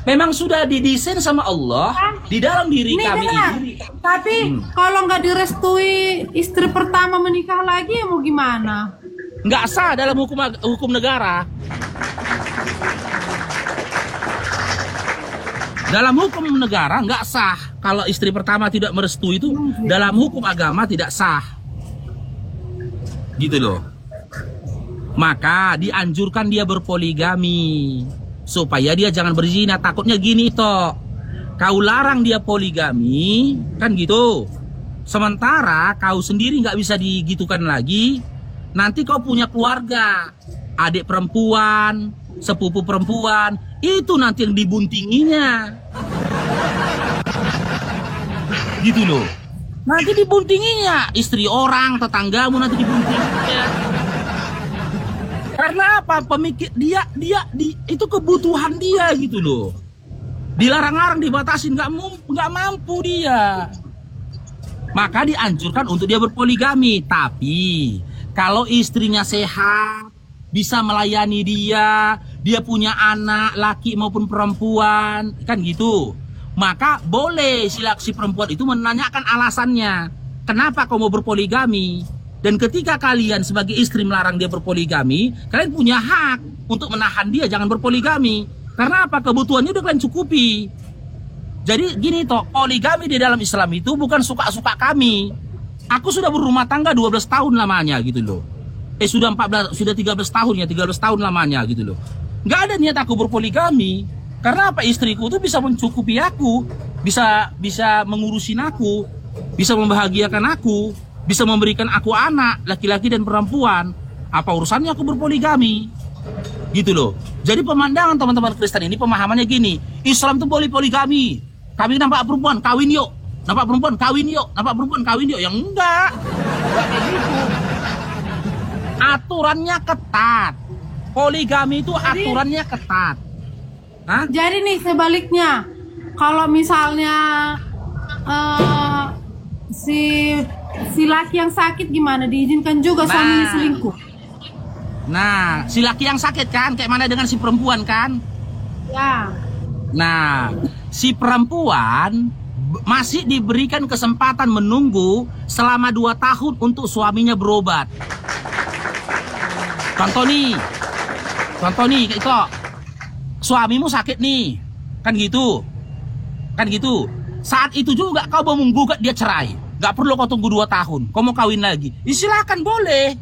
Memang sudah didesain sama Allah di dalam diri Ini kami benar. ini. Tapi kalau nggak direstui istri pertama menikah lagi ya mau gimana? Nggak sah dalam hukum negara. Dalam hukum negara nggak sah kalau istri pertama tidak merestui itu. Dalam hukum agama tidak sah. Gitu loh. Maka dianjurkan dia berpoligami supaya dia jangan berzina. Takutnya gini toh, kau larang dia poligami kan gitu, sementara kau sendiri nggak bisa digitukan lagi. Nanti kau punya keluarga, adik perempuan, sepupu perempuan, itu nanti yang dibuntinginya gitu loh. Nanti dibuntinginya istri orang, tetanggamu nanti dibuntinginya. Karena apa? Pemikir dia itu kebutuhan dia gitu loh. Dilarang-larang, dibatasin, nggak mampu dia. Maka dianjurkan untuk dia berpoligami. Tapi kalau istrinya sehat, bisa melayani dia punya anak laki maupun perempuan, kan gitu. Maka boleh si perempuan itu menanyakan alasannya. Kenapa kau mau berpoligami? Dan ketika kalian sebagai istri melarang dia berpoligami, kalian punya hak untuk menahan dia jangan berpoligami. Karena apa? Kebutuhannya udah kalian cukupi. Jadi gini toh, poligami di dalam Islam itu bukan suka-suka kami. Aku sudah berumah tangga 12 tahun lamanya gitu loh. Sudah 13 tahun ya, 13 tahun lamanya gitu loh. Nggak ada niat aku berpoligami. Karena apa? Istriku tuh bisa mencukupi aku, bisa mengurusin aku, bisa membahagiakan aku, bisa memberikan aku anak, laki-laki dan perempuan. Apa urusannya aku berpoligami? Gitu loh. Jadi pemandangan teman-teman Kristen ini pemahamannya gini, Islam tuh boleh poligami. Kami nampak perempuan, kawin yuk. Nampak perempuan, kawin yuk. Nampak perempuan, kawin yuk. Yang enggak kayak gitu. Aturannya ketat. Poligami itu aturannya ketat. Hah? Jadi nih sebaliknya, kalau misalnya si laki yang sakit gimana, diizinkan juga suaminya selingkuh? Nah, si laki yang sakit kan, kayak mana dengan si perempuan kan? Ya. Nah, si perempuan masih diberikan kesempatan menunggu selama 2 tahun untuk suaminya berobat. Contoh nih, kayak itu, suamimu sakit nih, kan gitu. Saat itu juga kau mau menggugat dia cerai. Gak perlu kau tunggu 2 tahun. Kau mau kawin lagi, silakan, boleh.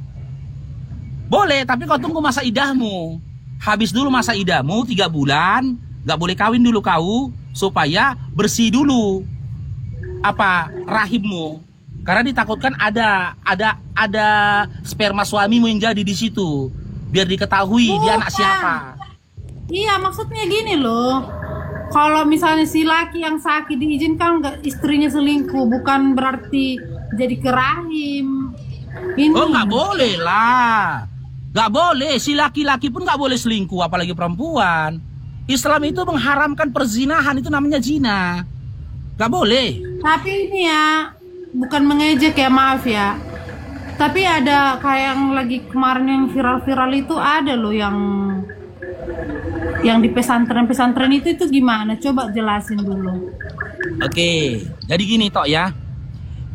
Boleh, tapi kau tunggu masa idahmu. Habis dulu masa idahmu 3 bulan. Gak boleh kawin dulu kau, supaya bersih dulu rahimmu. Karena ditakutkan ada sperma suamimu yang jadi di situ. Biar diketahui dia anak siapa. Iya, maksudnya gini loh. Kalau misalnya si laki yang sakit diizinkan nggak istrinya selingkuh, bukan berarti jadi ke rahim. Ini. Oh, nggak boleh lah. Nggak boleh. Si laki-laki pun nggak boleh selingkuh, apalagi perempuan. Islam itu mengharamkan perzinahan, itu namanya zina. Nggak boleh. Tapi ini ya, bukan mengejek ya, maaf ya. Tapi ada kayak yang lagi kemarin yang viral-viral itu ada loh yang di pesantren itu gimana? Coba jelasin dulu. Oke, jadi gini toh ya.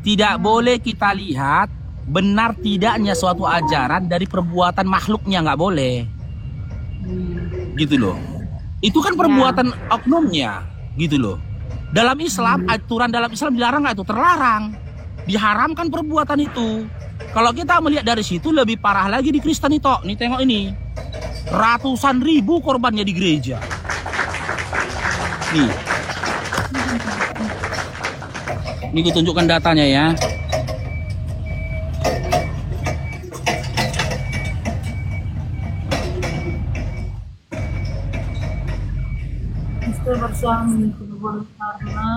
Tidak boleh kita lihat benar tidaknya suatu ajaran dari perbuatan makhluknya, nggak boleh. Gitu loh. Itu kan perbuatan oknumnya, gitu loh. Dalam Islam, aturan dalam Islam dilarang nggak itu? Terlarang. Diharamkan perbuatan itu. Kalau kita melihat dari situ lebih parah lagi di Kristen itu. Nih tengok ini. Ratusan ribu korbannya di gereja. Nih. Ini gue tunjukkan datanya ya. Istri bersuami karena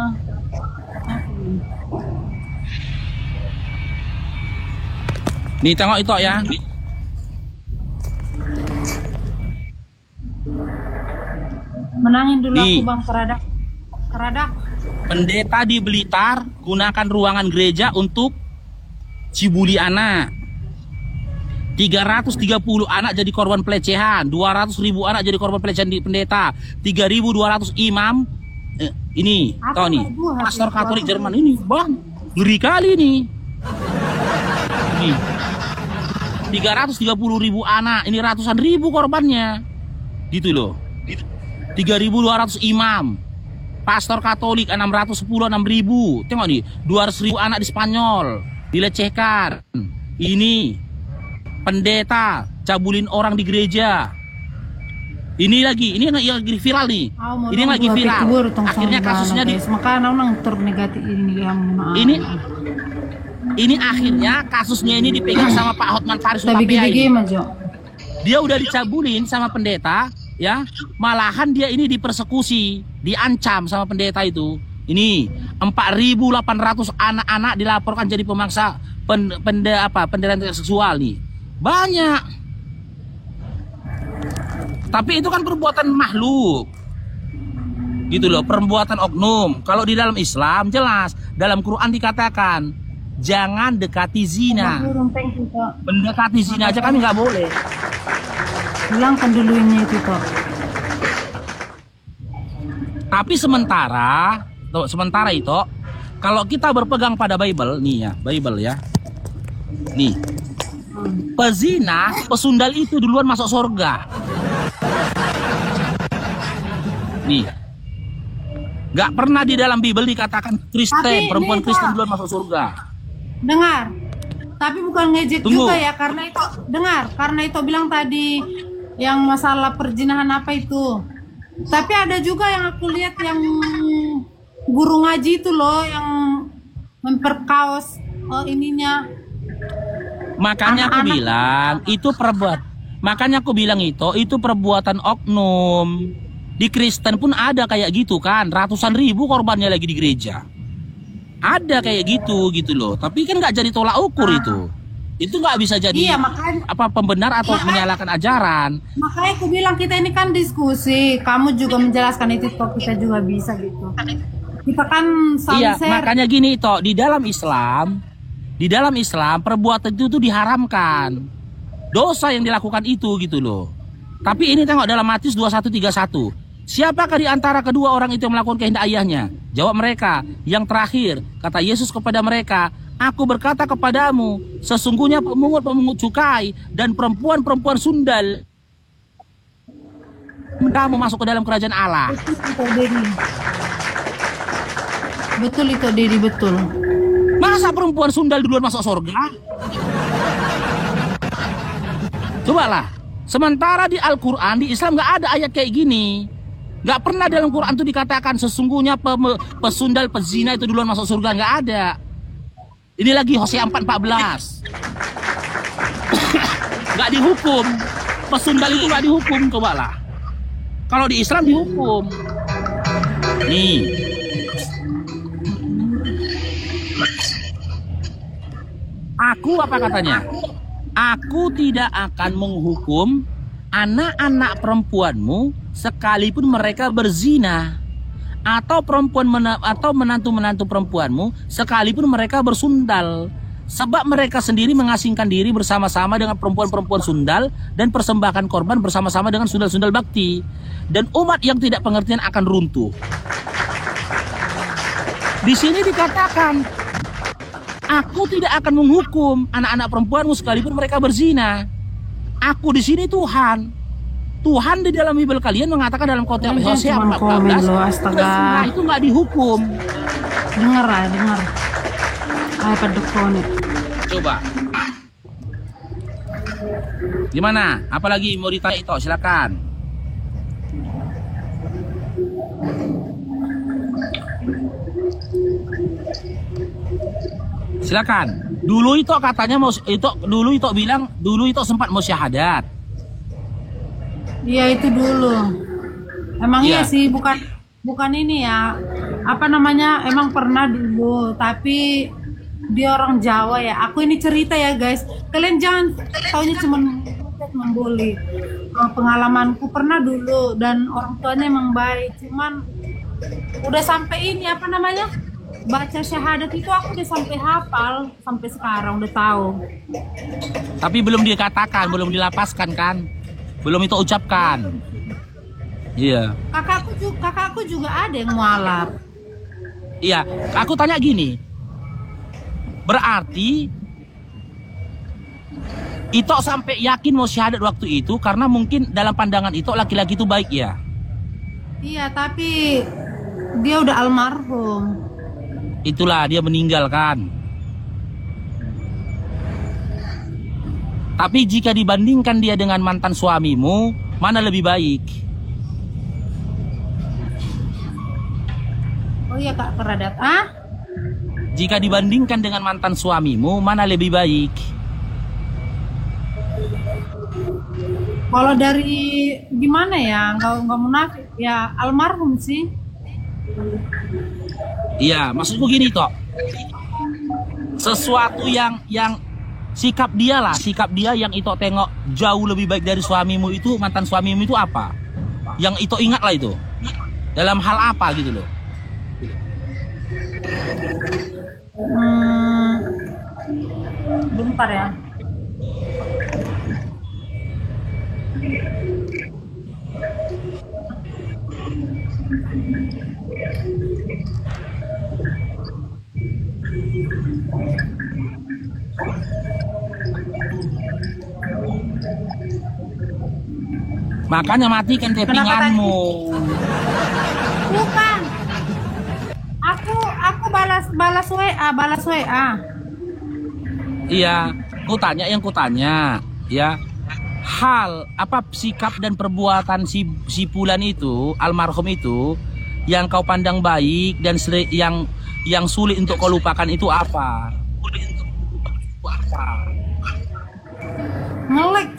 nih tengok itu ya. Menangin dulu aku Bang Keradak. Pendeta di Blitar gunakan ruangan gereja untuk cibuli anak. 330 anak jadi korban pelecehan, 200.000 anak jadi korban pelecehan di pendeta, 3.200 imam. Ini, tahu nih, pastor Katolik Jerman ini, bang, ngeri kali nih. Nih, 330.000 anak, ini ratusan ribu korbannya, gitu loh. 3.200 imam, pastor Katolik 610, 6.000. Tengok nih, 200.000 anak di Spanyol dilecehkan. Ini pendeta cabulin orang di gereja. Ini lagi viral nih. Ini yang lagi viral. Akhirnya kasusnya di ini akhirnya kasusnya ini dipegang sama Pak Hotman Paris Hutapea. Dia udah dicabulin sama pendeta, ya. Malahan dia ini dipersekusi, diancam sama pendeta itu. Ini 4.800 anak-anak dilaporkan jadi pemangsa penderaan seksual nih. Banyak. Tapi itu kan perbuatan makhluk. Gitu loh, perbuatan oknum. Kalau di dalam Islam jelas, dalam Quran dikatakan jangan dekati zina. Mendekati zina aja kami nggak boleh. Hilangkan dulu ini itu kok. Tapi sementara itu, kalau kita berpegang pada Bible nih ya, Bible ya. Nih. Pezina, pesundal itu duluan masuk surga. Nih. Gak pernah di dalam Bible dikatakan Kristen, perempuan Kristen duluan masuk surga. Dengar. Tapi bukan ngejek juga ya, karena itu karena itu bilang tadi yang masalah perzinahan apa itu. Tapi ada juga yang aku lihat yang guru ngaji itu loh yang memperkaos ininya. Makanya aku bilang itu itu perbuatan oknum. Di Kristen pun ada kayak gitu kan, ratusan ribu korbannya lagi di gereja. Ada kayak gitu loh. Tapi kan nggak jadi tolak ukur itu. Itu nggak bisa jadi pembenar atau menyalahkan ajaran. Makanya aku bilang kita ini kan diskusi. Kamu juga menjelaskan itu, kok kita juga bisa gitu. Kita kan share. Makanya gini toh, di dalam Islam perbuatan itu tuh diharamkan. Dosa yang dilakukan itu gitu loh. Tapi ini tengok dalam Matius 21:31. Siapakah di antara kedua orang itu yang melakukan kehendak ayahnya? Jawab mereka, yang terakhir. Kata Yesus kepada mereka, aku berkata kepadamu, sesungguhnya pemungut cukai dan perempuan-perempuan sundal kamu masuk ke dalam kerajaan Allah. Betul itu, Dedi, betul. Masa perempuan sundal duluan masuk surga? Cobalah. Sementara di Al-Quran, di Islam nggak ada ayat kayak gini. Nggak pernah dalam Quran itu dikatakan sesungguhnya pesundal, pezina itu duluan masuk surga. Nggak ada. Ini lagi Hosea 4:14. Nggak dihukum. Pesundal itu nggak dihukum, cobalah. Kalau di Islam dihukum. Nih. Aku apa katanya? Aku tidak akan menghukum anak-anak perempuanmu sekalipun mereka berzina, atau menantu-menantu perempuanmu sekalipun mereka bersundal, sebab mereka sendiri mengasingkan diri bersama-sama dengan perempuan-perempuan sundal dan persembahkan korban bersama-sama dengan sundal-sundal bakti, dan umat yang tidak pengertian akan runtuh. Di sini dikatakan, aku tidak akan menghukum anak-anak perempuanmu sekalipun mereka berzina. Aku di sini Tuhan. Tuhan di dalam Bible kalian mengatakan dalam konteks Hosea 14, berzina itu nggak dihukum. Dengar. iPad konek. Coba. Gimana? Apalagi mau ditanya itu? Silakan. Silakan. Dulu itu katanya dulu itu sempat mau syahadat. Iya itu dulu. Emang iya sih, bukan ini ya. Apa namanya? Emang pernah dulu, tapi dia orang Jawa ya. Aku ini cerita ya guys. Kalian jangan taunya cuma membuli. Pengalamanku pernah dulu dan orang tuanya emang baik. Cuman udah sampai ini apa namanya? baca syahadat itu aku udah sampai hafal, sampai sekarang udah tahu. Tapi belum dikatakan, belum dilapaskan kan? Belum itu ucapkan. Iya. Kakakku juga ada yang mualaf. Iya, aku tanya gini. Berarti Ito sampai yakin mau syahadat waktu itu karena mungkin dalam pandangan Ito laki-laki itu baik ya? Iya, tapi dia udah almarhum. Itulah dia meninggal kan. Tapi jika dibandingkan dia dengan mantan suamimu, mana lebih baik? Oh iya Kak Keradat. Jika dibandingkan dengan mantan suamimu, mana lebih baik? Kalau dari gimana ya, nggak munafik ya, almarhum sih. Iya, maksudku gini toh. Sesuatu yang sikap dia yang Ito tengok jauh lebih baik dari suamimu itu, mantan suamimu itu apa? Yang Ito ingat lah itu. Dalam hal apa gitu loh. Bentar ya. Makanya matikan tappinganmu. Bukan. Aku balas WA. Iya, yang kutanya, ya. Hal apa sikap dan perbuatan si Fulan itu, almarhum itu, yang kau pandang baik dan yang sulit untuk kau lupakan itu apa? Ngelek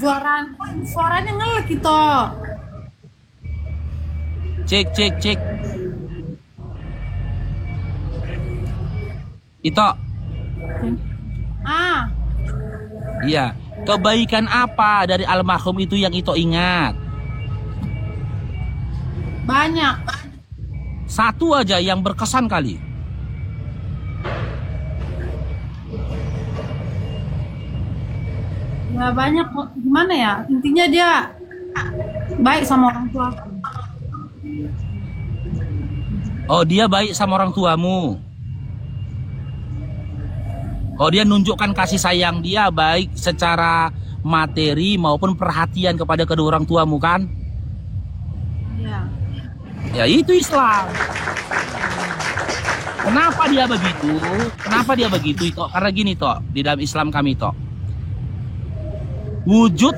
suaranya ngelek itu. Cek. Ito. Iya. Kebaikan apa dari almarhum itu yang Ito ingat? Banyak. Satu aja yang berkesan kali. Ya banyak, gimana ya? Intinya dia baik sama orang tua. Oh, dia baik sama orang tuamu. Oh, dia nunjukkan kasih sayang dia baik secara materi maupun perhatian kepada kedua orang tuamu kan? Iya. Ya itu Islam. Kenapa dia begitu? Itu karena gini toh, di dalam Islam kami toh. Wujud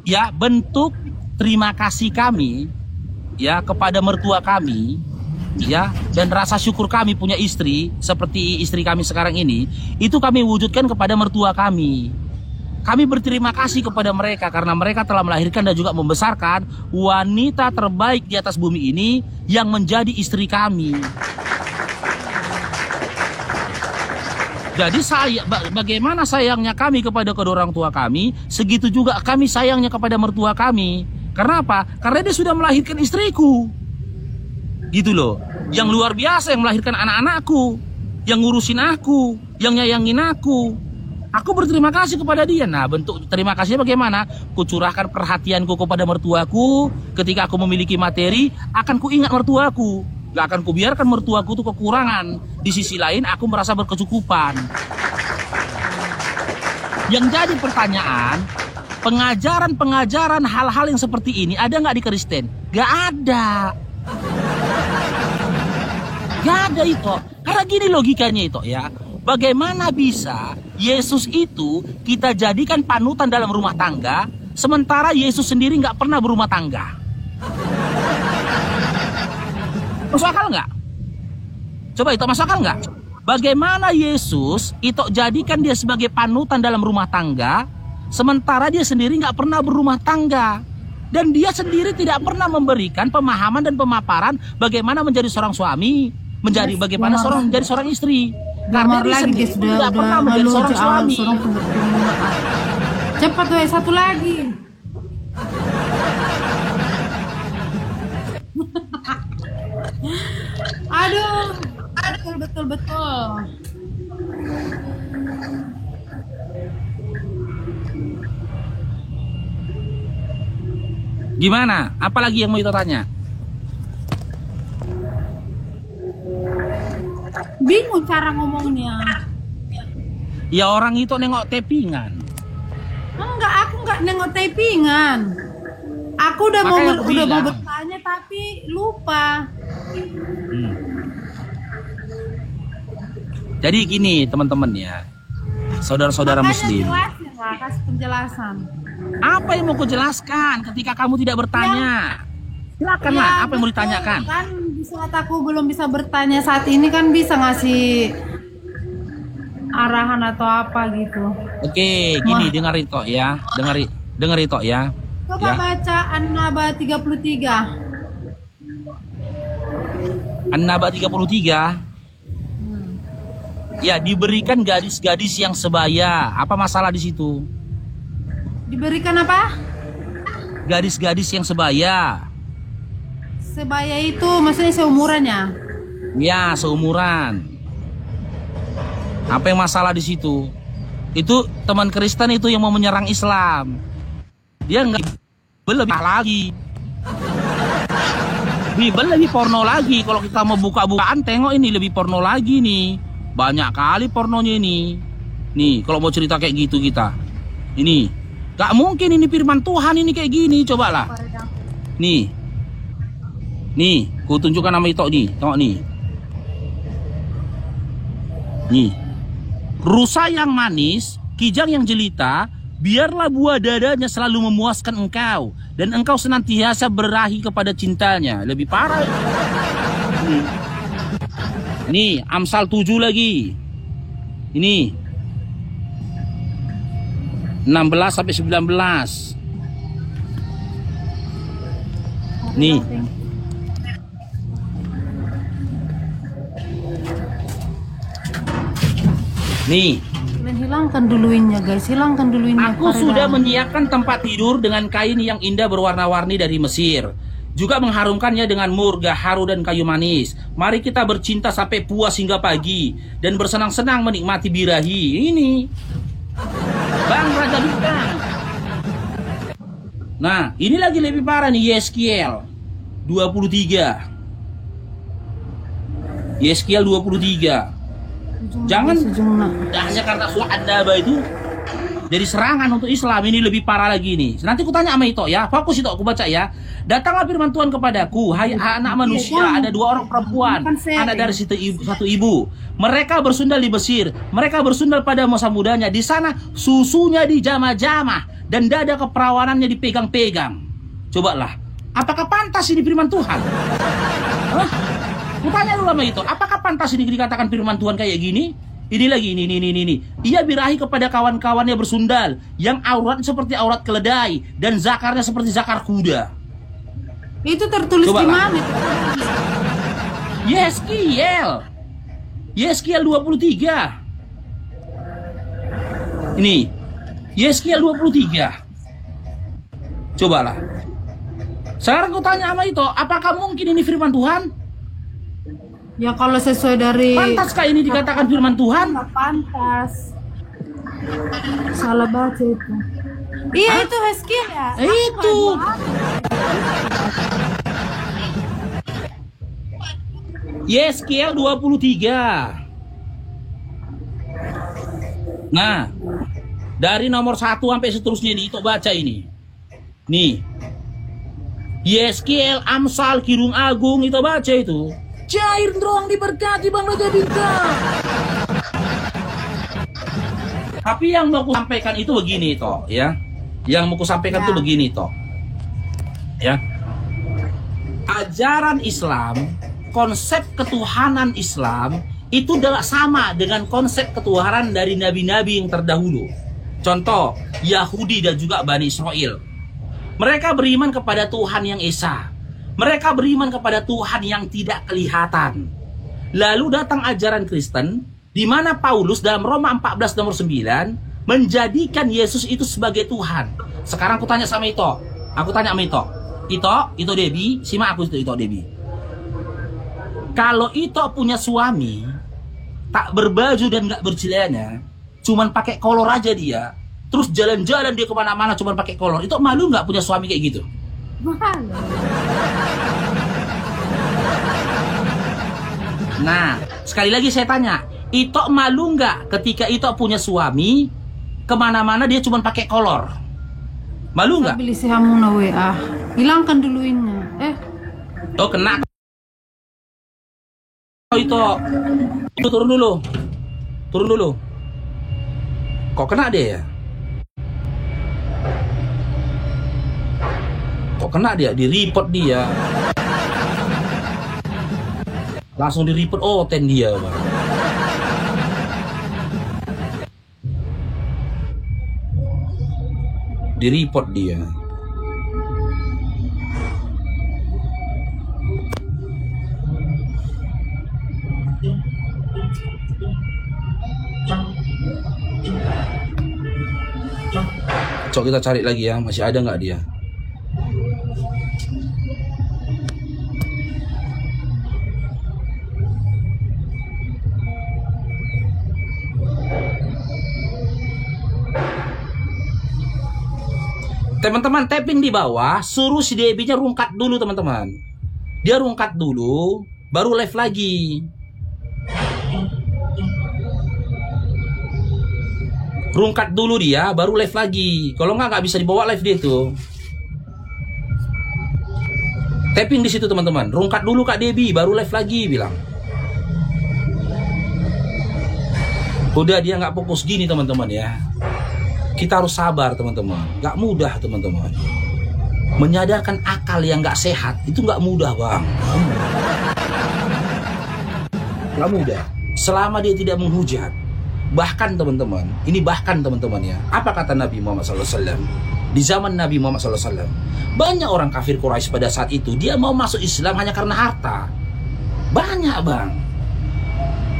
ya bentuk terima kasih kami ya kepada mertua kami ya, dan rasa syukur kami punya istri seperti istri kami sekarang ini, itu kami wujudkan kepada mertua kami. Kami berterima kasih kepada mereka karena mereka telah melahirkan dan juga membesarkan wanita terbaik di atas bumi ini yang menjadi istri kami. Jadi bagaimana sayangnya kami kepada kedua orang tua kami, segitu juga kami sayangnya kepada mertua kami. Karena apa? Karena dia sudah melahirkan istriku. Gitu loh, yang luar biasa, yang melahirkan anak-anakku, yang ngurusin aku, yang nyayangin aku. Aku berterima kasih kepada dia. Nah, bentuk terima kasihnya bagaimana? Kucurahkan perhatianku kepada mertuaku. Ketika aku memiliki materi, akan kuingat mertuaku. Gak akan kubiarkan mertuaku itu kekurangan. Di sisi lain, aku merasa berkecukupan. Yang jadi pertanyaan, pengajaran hal-hal yang seperti ini ada nggak di Kristen? Gak ada. Gak ada itu. Karena gini logikanya itu ya. Bagaimana bisa Yesus itu kita jadikan panutan dalam rumah tangga, sementara Yesus sendiri nggak pernah berumah tangga? Masuk akal nggak? Coba itu masuk akal nggak? Bagaimana Yesus itu jadikan dia sebagai panutan dalam rumah tangga, sementara dia sendiri nggak pernah berumah tangga? Dan dia sendiri tidak pernah memberikan pemahaman dan pemaparan bagaimana menjadi seorang suami, bagaimana menjadi seorang istri. Karena dia sendiri tidak pernah menjadi seorang suami. Cepat tuh, satu lagi. Aduh. betul betul. Gimana? Apalagi yang mau Ito tanya? Bingung cara ngomongnya. Ya orang itu nengok tapingan. Enggak, aku enggak nengok typingan. Aku udah Makanya mau aku udah mau bilang. bertanya tapi lupa. Jadi gini teman-teman ya, saudara-saudara Makanya muslim. jelasin lah, kasih penjelasan. Apa yang mau kujelaskan ketika kamu tidak bertanya? Silakanlah, Ya, apa yang mau betul. ditanyakan? Kan di saat aku belum bisa bertanya saat ini kan bisa ngasih arahan atau apa gitu. Oke, gini dengar itu ya, dengar itu ya. Coba Ya. baca An-Naba 33. An-Naba 33. Ya, diberikan gadis-gadis yang sebaya. Apa masalah di situ? Diberikan apa? Gadis-gadis yang sebaya. Sebaya itu maksudnya seumurannya. Ya, seumuran. Apa yang masalah di situ? Itu teman Kristen itu yang mau menyerang Islam. Dia nggak lebih lagi. Bibel lebih porno lagi. Kalau kita mau buka-bukaan, tengok ini lebih porno lagi nih. Banyak kali pornonya ini. Nih, kalau mau cerita kayak gitu kita. Ini, gak mungkin ini firman Tuhan ini kayak gini. Cobalah. Nih. Nih, ku tunjukkan nama itu nih. Tengok nih. Nih. Rusa yang manis, kijang yang jelita, biarlah buah dadanya selalu memuaskan engkau, dan engkau senantiasa berahi kepada cintanya. Lebih parah. Nih, Amsal 7 lagi. Ini 16 sampai 19. Nih. Nih. Kalian hilangkan dulu innya guys, hilangkan dulu innya. Aku sudah menyiapkan tempat tidur dengan kain yang indah berwarna-warni dari Mesir. Juga mengharumkannya dengan murga, haru dan kayu manis. Mari kita bercinta sampai puas hingga pagi dan bersenang-senang menikmati birahi. Ini Bang Raja Bintang. Nah, ini lagi lebih parah nih, Yeskiel 23. Yeskiel 23. Jangan hanya karena surat An-Naba itu jadi serangan untuk Islam, ini lebih parah lagi nih. Nanti ku tanya sama Ito ya, fokus Ito, aku baca ya. Datanglah firman Tuhan kepadaku, hai anak manusia, ada dua orang perempuan, anak dari satu ibu. Mereka bersundal di Mesir, mereka bersundal pada masa mudanya. Di sana susunya dijamah-jamah dan dada keperawanannya dipegang-pegang. Cobalah, apakah pantas ini firman Tuhan? Hah? Ku tanya dulu sama Ito, apakah pantas ini dikatakan firman Tuhan kayak gini? Ini lagi, ini. Ia birahi kepada kawan-kawannya bersundal, yang aurat seperti aurat keledai, dan zakarnya seperti zakar kuda. Itu tertulis di mana? Yeskiel 23. Ini, Yeskiel 23. Cobalah. Sekarang ku tanya sama Ito, apakah mungkin ini firman Tuhan? Ya kalau sesuai dari Pantaskah ini dikatakan firman Tuhan? nggak pantas. Salah baca itu. Iya itu Hezkiel ya. Itu. Yeskiel 23. Nah, dari nomor 1 sampai seterusnya ini, itu baca ini. Nih. Yeskiel, Amsal, Kirung Agung, itu baca itu. Cair doang diberkati Bang Raja Bintang. Tapi yang mau aku sampaikan itu begini toh, ya. Yang mau aku sampaikan itu begini toh. Ya. Ajaran Islam, konsep ketuhanan Islam itu adalah sama dengan konsep ketuhanan dari nabi-nabi yang terdahulu. Contoh, Yahudi dan juga Bani Israel. Mereka beriman kepada Tuhan yang Esa. Mereka beriman kepada Tuhan yang tidak kelihatan. Lalu datang ajaran Kristen, di mana Paulus dalam Roma 14 nomor 9 menjadikan Yesus itu sebagai Tuhan. Sekarang aku tanya sama Ito. Aku tanya sama Ito. Ito Debi, simak aku Ito Debi. Kalau itu punya suami tak berbaju dan nggak bercelana, cuman pakai kolor aja dia, terus jalan-jalan dia kemana-mana cuman pakai kolor, itu malu nggak punya suami kayak gitu? Malu. Nah, sekali lagi saya tanya, itu malu nggak ketika itu punya suami kemana-mana dia cuman pakai kolor? Malu nggak? Beli si hamu na WA. Hilangkan dulu ini. Oh, kena. Oh, itu turun dulu. Turun dulu. Kok kena dia ya? Kok kena dia? Di-report dia. Langsung di-report. Oh, ten dia, Bang. Di-report dia. Coba kita cari lagi ya, masih ada nggak dia? Teman-teman tapping di bawah, suruh si Debbie-nya rungkat dulu teman-teman. Dia rungkat dulu, baru live lagi. Rungkat dulu dia, baru live lagi. Kalau nggak bisa dibawa live dia tuh. Tapping di situ teman-teman. Rungkat dulu Kak Debbie, baru live lagi bilang. Udah dia nggak fokus gini teman-teman ya. Kita harus sabar teman-teman. Nggak mudah teman-teman. Menyadarkan akal yang nggak sehat itu nggak mudah bang. Nggak mudah. Selama dia tidak menghujat. Bahkan teman-teman, ini bahkan teman-teman ya. Apa kata Nabi Muhammad SAW? Di zaman Nabi Muhammad SAW, banyak orang kafir Quraisy pada saat itu dia mau masuk Islam hanya karena harta. Banyak bang.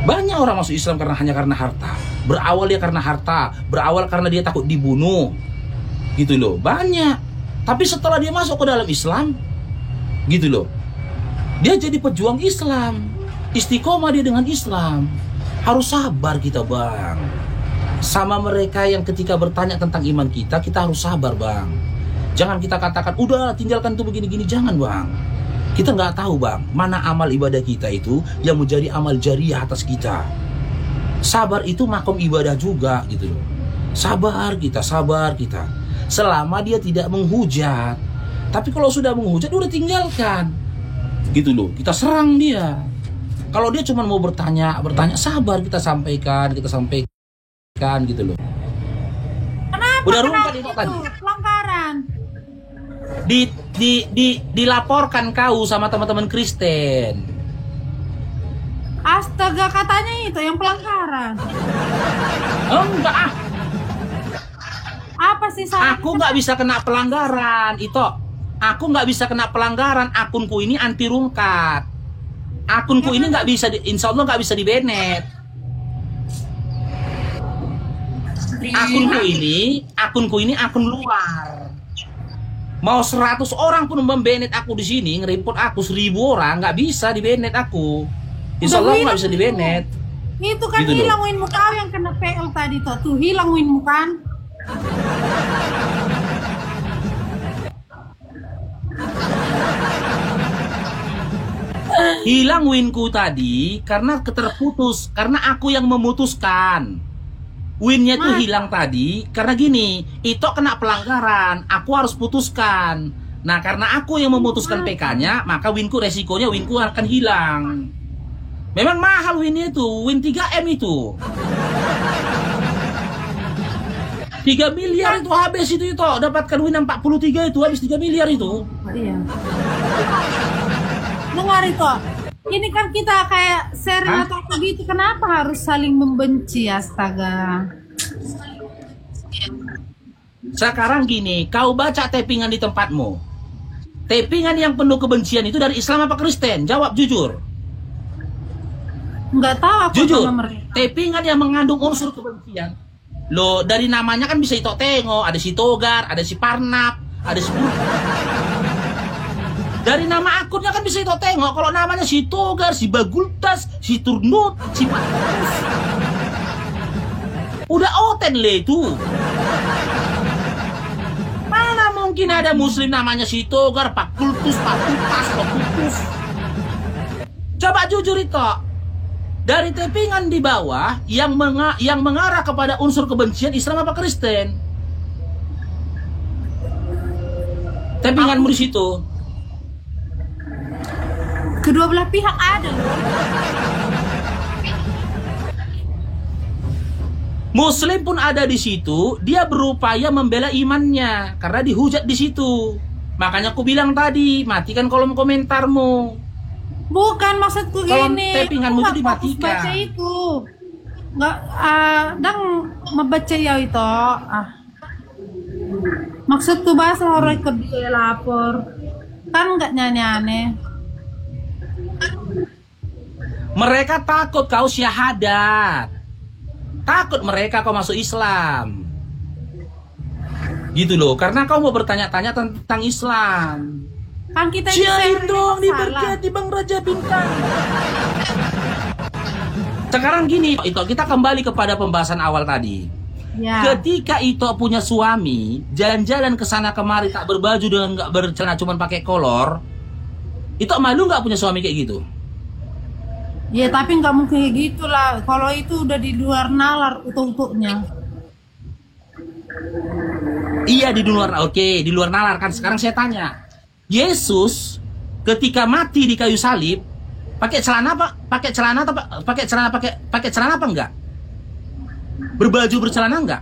Banyak orang masuk Islam hanya karena harta. Berawal dia karena harta, berawal karena dia takut dibunuh. Gitu loh, banyak. Tapi setelah dia masuk ke dalam Islam, gitu loh, dia jadi pejuang Islam. Istiqomah dia dengan Islam. Harus sabar kita bang. Sama mereka yang ketika bertanya tentang iman kita harus sabar bang. Jangan kita katakan, udah tinggalkan tuh begini-gini. Jangan bang. Kita nggak tahu bang, mana amal ibadah kita itu yang menjadi amal jariah atas kita. Sabar itu makom ibadah juga gitu loh. Sabar kita. Selama dia tidak menghujat. Tapi kalau sudah menghujat udah tinggalkan. Gitu loh, kita serang dia. Kalau dia cuma mau bertanya, sabar kita sampaikan gitu loh. Kenapa? Udah rungkat itu tadi. Pelanggaran. Dilaporkan kau sama teman-teman Kristen. Astaga, katanya itu yang pelanggaran. Enggak ah. Apa sih salah? Aku nggak bisa kena pelanggaran itu. Aku nggak bisa kena pelanggaran. Akunku ini anti rungkat. Akunku ini nggak bisa, insya Allah nggak bisa di-banned. Akunku ini akun luar. Mau 100 orang pun membanet aku di sini, nge-report aku 1000 orang, nggak bisa di-banned aku. Insya Allah nggak bisa di-banned. Itu kan gitu hilang winmu kau yang kena PL tadi tuh hilang winmu kan? Hilang winku tadi karena terputus, karena aku yang memutuskan. Winnya tuh hilang tadi karena gini, itu kena pelanggaran, aku harus putuskan. Nah karena aku yang memutuskan PK-nya, maka winku resikonya winku akan hilang. Memang mahal winnya itu, win 3M itu. 3 miliar itu habis itu dapatkan win 43 itu habis 3 miliar itu. Iya. Dengar itu. Ini kan kita kayak share atau begitu, kenapa harus saling membenci, astaga. Sekarang gini, kau baca tappingan di tempatmu. Tappingan yang penuh kebencian itu dari Islam apa Kristen? Jawab jujur. Enggak tahu aku jujur. sama mereka. Tappingan yang mengandung unsur kebencian. Loh, dari namanya kan bisa itu tengok, ada si Togar, ada si Parnap, ada si Dari nama akunnya kan bisa itu tengok kalau namanya si Togar, si Bagultas, si Turnut, si Patus. Udah oten le itu. Mana mungkin ada muslim namanya si Togar, Pak Kultus, Pak Tutas, Pak Kultus. Coba jujur itu. Dari tappingan di bawah yang mengarah kepada unsur kebencian Islam apa Kristen? Tappinganmu di situ. Kedua belah pihak ada loh. Muslim pun ada di situ, dia berupaya membela imannya karena dihujat di situ. Makanya aku bilang tadi, matikan kolom komentarmu. Bukan maksudku Kolom ini. tappinganmu itu Aku dimatikan. baca itu. Nggak, dang membaca ya itu. Maksudku bahasa orang ikut dia lapor. Kan nggak nyanyi-aneh. Mereka takut kau syahadat. Takut mereka kau masuk Islam. Gitu loh, karena kau mau bertanya-tanya tentang Islam. Kan kita Syair dong, salah. diberkati Bang Raja Bintang. Sekarang gini, itu kita kembali kepada pembahasan awal tadi. Ya. Ketika Ito punya suami, jalan-jalan ke sana kemari tak berbaju dengan nggak bercelana, cuman pakai kolor. Ito malu nggak punya suami kayak gitu? Ya tapi nggak mungkin kayak gitulah. Kalau itu udah di luar nalar utuh-utuhnya. Iya di luar, oke, di luar nalar kan. Sekarang saya tanya, Yesus ketika mati di kayu salib pakai celana apa? Pakai celana apa enggak? Berbaju bercelana enggak?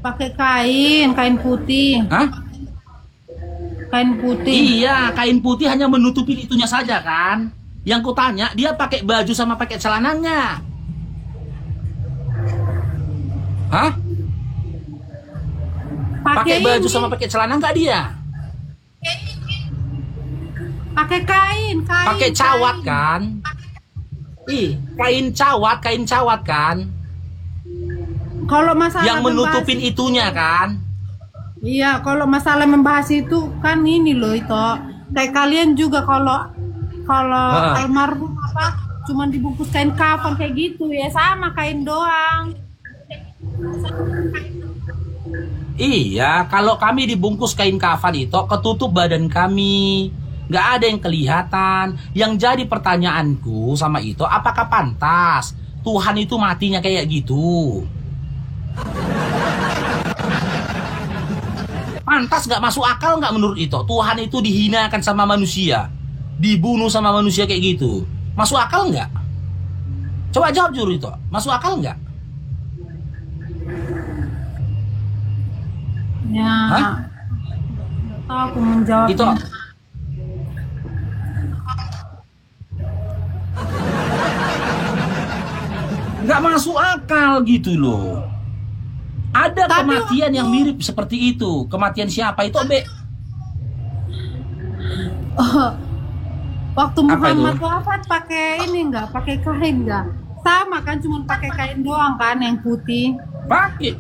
Pakai kain putih. Hah? Kain putih. Iya, kain putih hanya menutupi itunya saja kan. Yang kutanya, dia pakai baju sama pakai celananya. Hah? Pakai baju ini. sama pakai celana enggak dia? Pakai kain. Pakai cawat kan? Ih, kain cawat kan? Kalau masalah Yang menutupin membahas, itunya kan? iya, kalau masalah membahas itu kan ini loh itu. Kayak kalian juga kalau almarhum apa cuman dibungkus kain kafan kayak gitu ya sama kain doang. Iya, kalau kami dibungkus kain kafan itu ketutup badan kami. Nggak ada yang kelihatan. Yang jadi pertanyaanku sama itu, apakah pantas Tuhan itu matinya kayak gitu? Pantas nggak, masuk akal nggak menurut itu? Tuhan itu dihinakan sama manusia, dibunuh sama manusia kayak gitu. Masuk akal nggak? Coba jawab jujur itu. Masuk akal nggak? Ya. Hah? Nggak tahu aku menjawab. Itu nggak masuk akal gitu loh. Ada Tapi kematian yang mirip seperti itu. Kematian siapa itu, Be? Waktu Apa Muhammad itu? wafat pakai ini enggak? Pakai kain enggak? Sama kan cuma pakai kain doang kan yang putih. Pakai.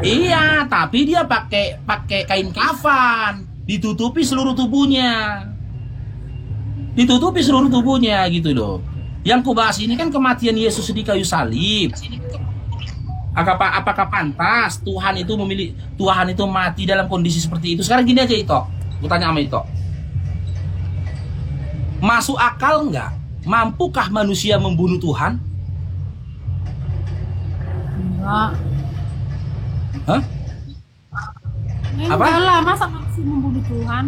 Iya, tapi dia pakai kain kafan, ditutupi seluruh tubuhnya. Ditutupi seluruh tubuhnya gitu loh. Yang kubahas ini kan kematian Yesus di kayu salib. Apakah pantas Tuhan itu mati dalam kondisi seperti itu? Sekarang gini aja itu, aku tanya sama itu. Masuk akal nggak? Mampukah manusia membunuh Tuhan? Enggak. Hah? Enggak lah, masa manusia membunuh Tuhan?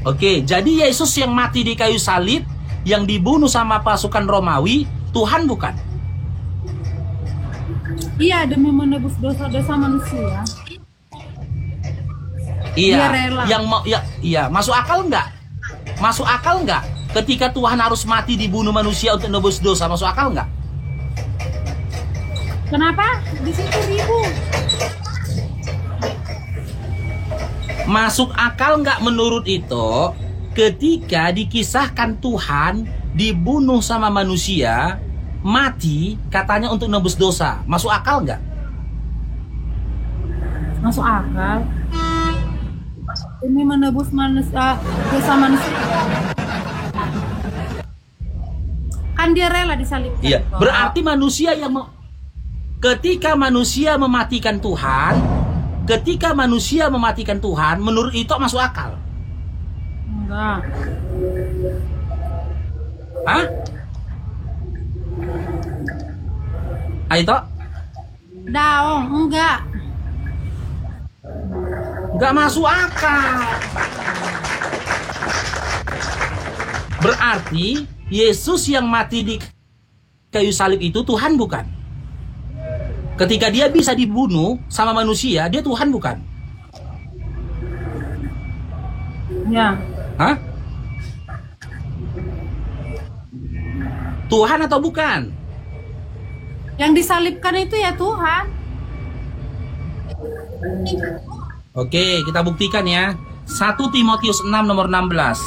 Oke, jadi Yesus yang mati di kayu salib, yang dibunuh sama pasukan Romawi, Tuhan bukan? Iya, demi menebus dosa-dosa manusia. Iya, Dia rela. iya, masuk akal nggak? Masuk akal nggak? Ketika Tuhan harus mati dibunuh manusia untuk nebus dosa, masuk akal nggak? Kenapa? Di situ ribu. Masuk akal nggak menurut itu? Ketika dikisahkan Tuhan dibunuh sama manusia, mati katanya untuk nebus dosa, masuk akal nggak? Masuk akal. Demi menebus manusia, dosa manusia. Kan dia rela disalibkan. Iya, berarti manusia yang ketika manusia mematikan Tuhan, menurut itu masuk akal. Enggak. Hah? Ayo, Daong, enggak. nggak masuk akal. Berarti Yesus yang mati di kayu salib itu Tuhan bukan? Ketika dia bisa dibunuh sama manusia, dia Tuhan bukan? Ya. Hah? Tuhan atau bukan? Yang disalibkan itu ya Tuhan. Oke, kita buktikan ya. 1 Timotius 6 nomor 16.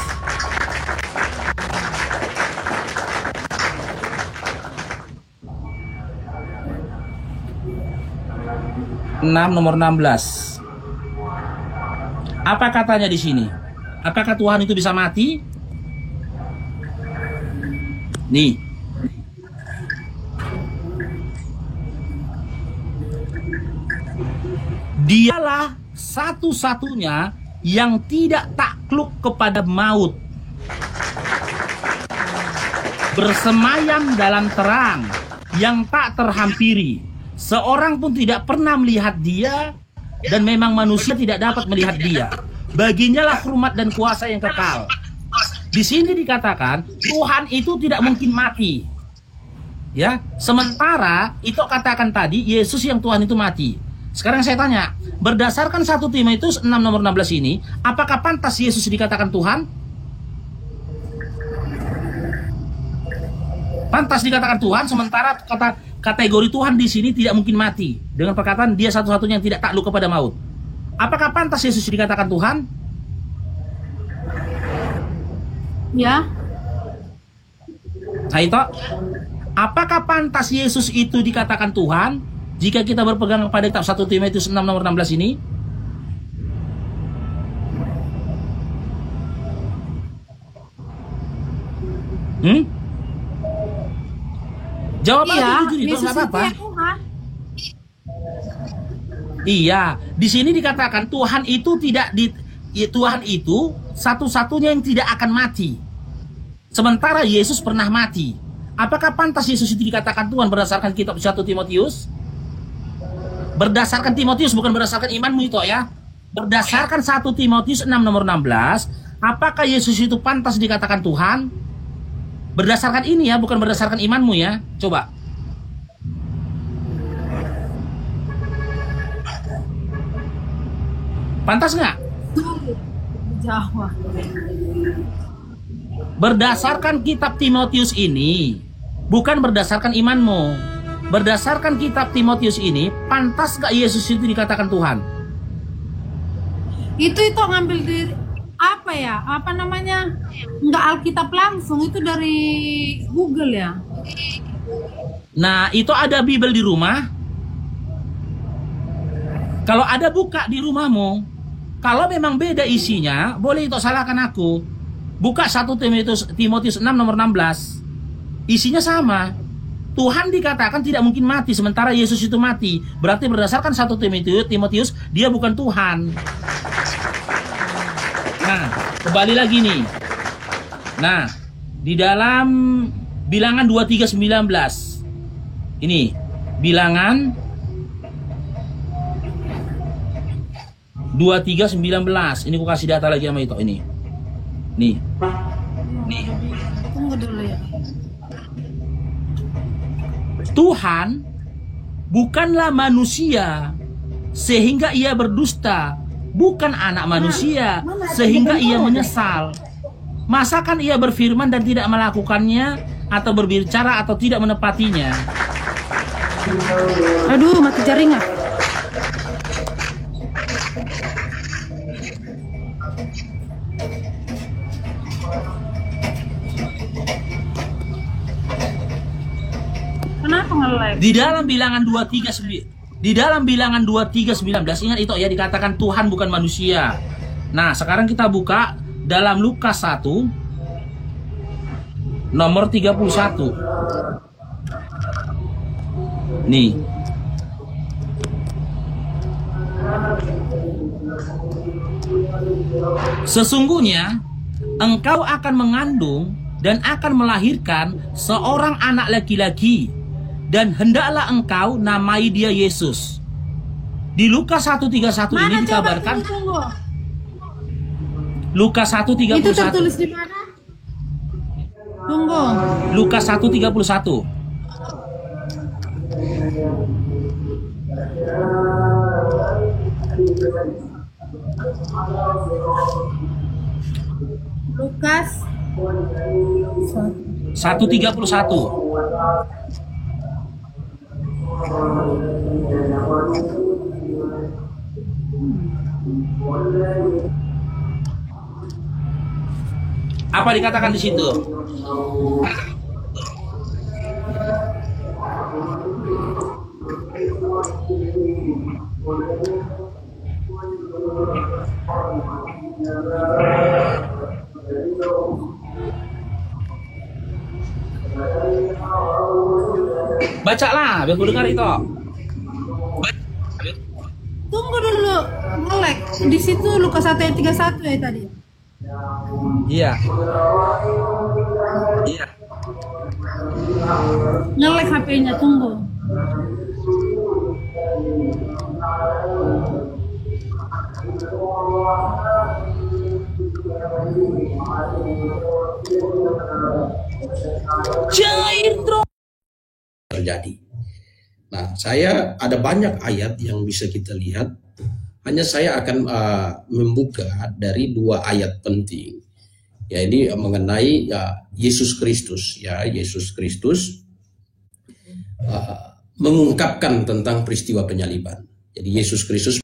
6 nomor 16. Apa katanya di sini? Apakah Tuhan itu bisa mati? Nih. Dialah satu-satunya yang tidak takluk kepada maut, bersemayam dalam terang yang tak terhampiri. Seorang pun tidak pernah melihat dia, dan memang manusia tidak dapat melihat dia. Baginya lah hormat dan kuasa yang kekal. Di sini dikatakan Tuhan itu tidak mungkin mati. Ya, sementara itu katakan tadi Yesus yang Tuhan itu mati. Sekarang saya tanya, berdasarkan 1 Timotius 6 nomor 16 ini, apakah pantas Yesus dikatakan Tuhan? Pantas dikatakan Tuhan, sementara kategori Tuhan di sini tidak mungkin mati dengan perkataan dia satu-satunya yang tidak takluk kepada maut. Apakah pantas Yesus dikatakan Tuhan? Ya. Nah itu, apakah pantas Yesus itu dikatakan Tuhan jika kita berpegang pada kitab 1 Timotius 6 nomor 16 ini? Jawabannya Iya, jujur itu Yesus nggak apa-apa. itu ya Tuhan. Iya, di sini dikatakan Tuhan itu Tuhan itu satu-satunya yang tidak akan mati. Sementara Yesus pernah mati. Apakah pantas Yesus itu dikatakan Tuhan berdasarkan kitab 1 Timotius? Berdasarkan Timotius, bukan berdasarkan imanmu itu ya. Berdasarkan 1 Timotius 6 nomor 16, apakah Yesus itu pantas dikatakan Tuhan? Berdasarkan ini ya, bukan berdasarkan imanmu ya. Coba. Pantas nggak? Jawa. Berdasarkan kitab Timotius ini, bukan berdasarkan imanmu. Berdasarkan kitab Timotius ini, pantas nggak Yesus itu dikatakan Tuhan? Itu ngambil dari apa ya? Apa namanya? Enggak Alkitab langsung, itu dari Google ya. Nah, itu ada Bible di rumah. Kalau ada, buka di rumahmu. Kalau memang beda isinya, boleh itu salahkan aku. Buka 1 Timotius 6 nomor 16. Isinya sama. Tuhan dikatakan tidak mungkin mati, sementara Yesus itu mati. Berarti berdasarkan 1 Timotius, dia bukan Tuhan. Nah, kembali lagi nih. Nah, di dalam Bilangan 23:19. Ini, Bilangan 23:19. Ini aku kasih data lagi sama itu ini. Nih. Tunggu dulu ya. Tuhan bukanlah manusia sehingga ia berdusta, bukan anak manusia sehingga ia menyesal. Masakan ia berfirman dan tidak melakukannya, atau berbicara atau tidak menepatinya? Aduh, mati jaringan. Kenapa nge-lag? Di dalam Bilangan 23:19, ingat itu ya, dikatakan Tuhan bukan manusia. Nah, sekarang kita buka dalam Lukas 1 nomor 31. Nih. Sesungguhnya engkau akan mengandung dan akan melahirkan seorang anak laki-laki, dan hendaklah engkau namai dia Yesus. Di Lukas 1:31 ini dikabarkan. Lukas 1:31. Itu tertulis di mana? Tunggu. Lukas 1:31. Lukas 1:31. Apa dikatakan di situ? Bacalah, biar gue dengar itu. Tunggu dulu, ngelek. Di situ Lukas 1:31 ya tadi. Iya. Iya. Ngelek HP-nya, tunggu. Cair terjadi. Nah, saya ada banyak ayat yang bisa kita lihat. Hanya saya akan membuka dari 2 ayat penting. Ya, ini mengenai Yesus Kristus. Ya, Yesus Kristus mengungkapkan tentang peristiwa penyaliban. Jadi Yesus Kristus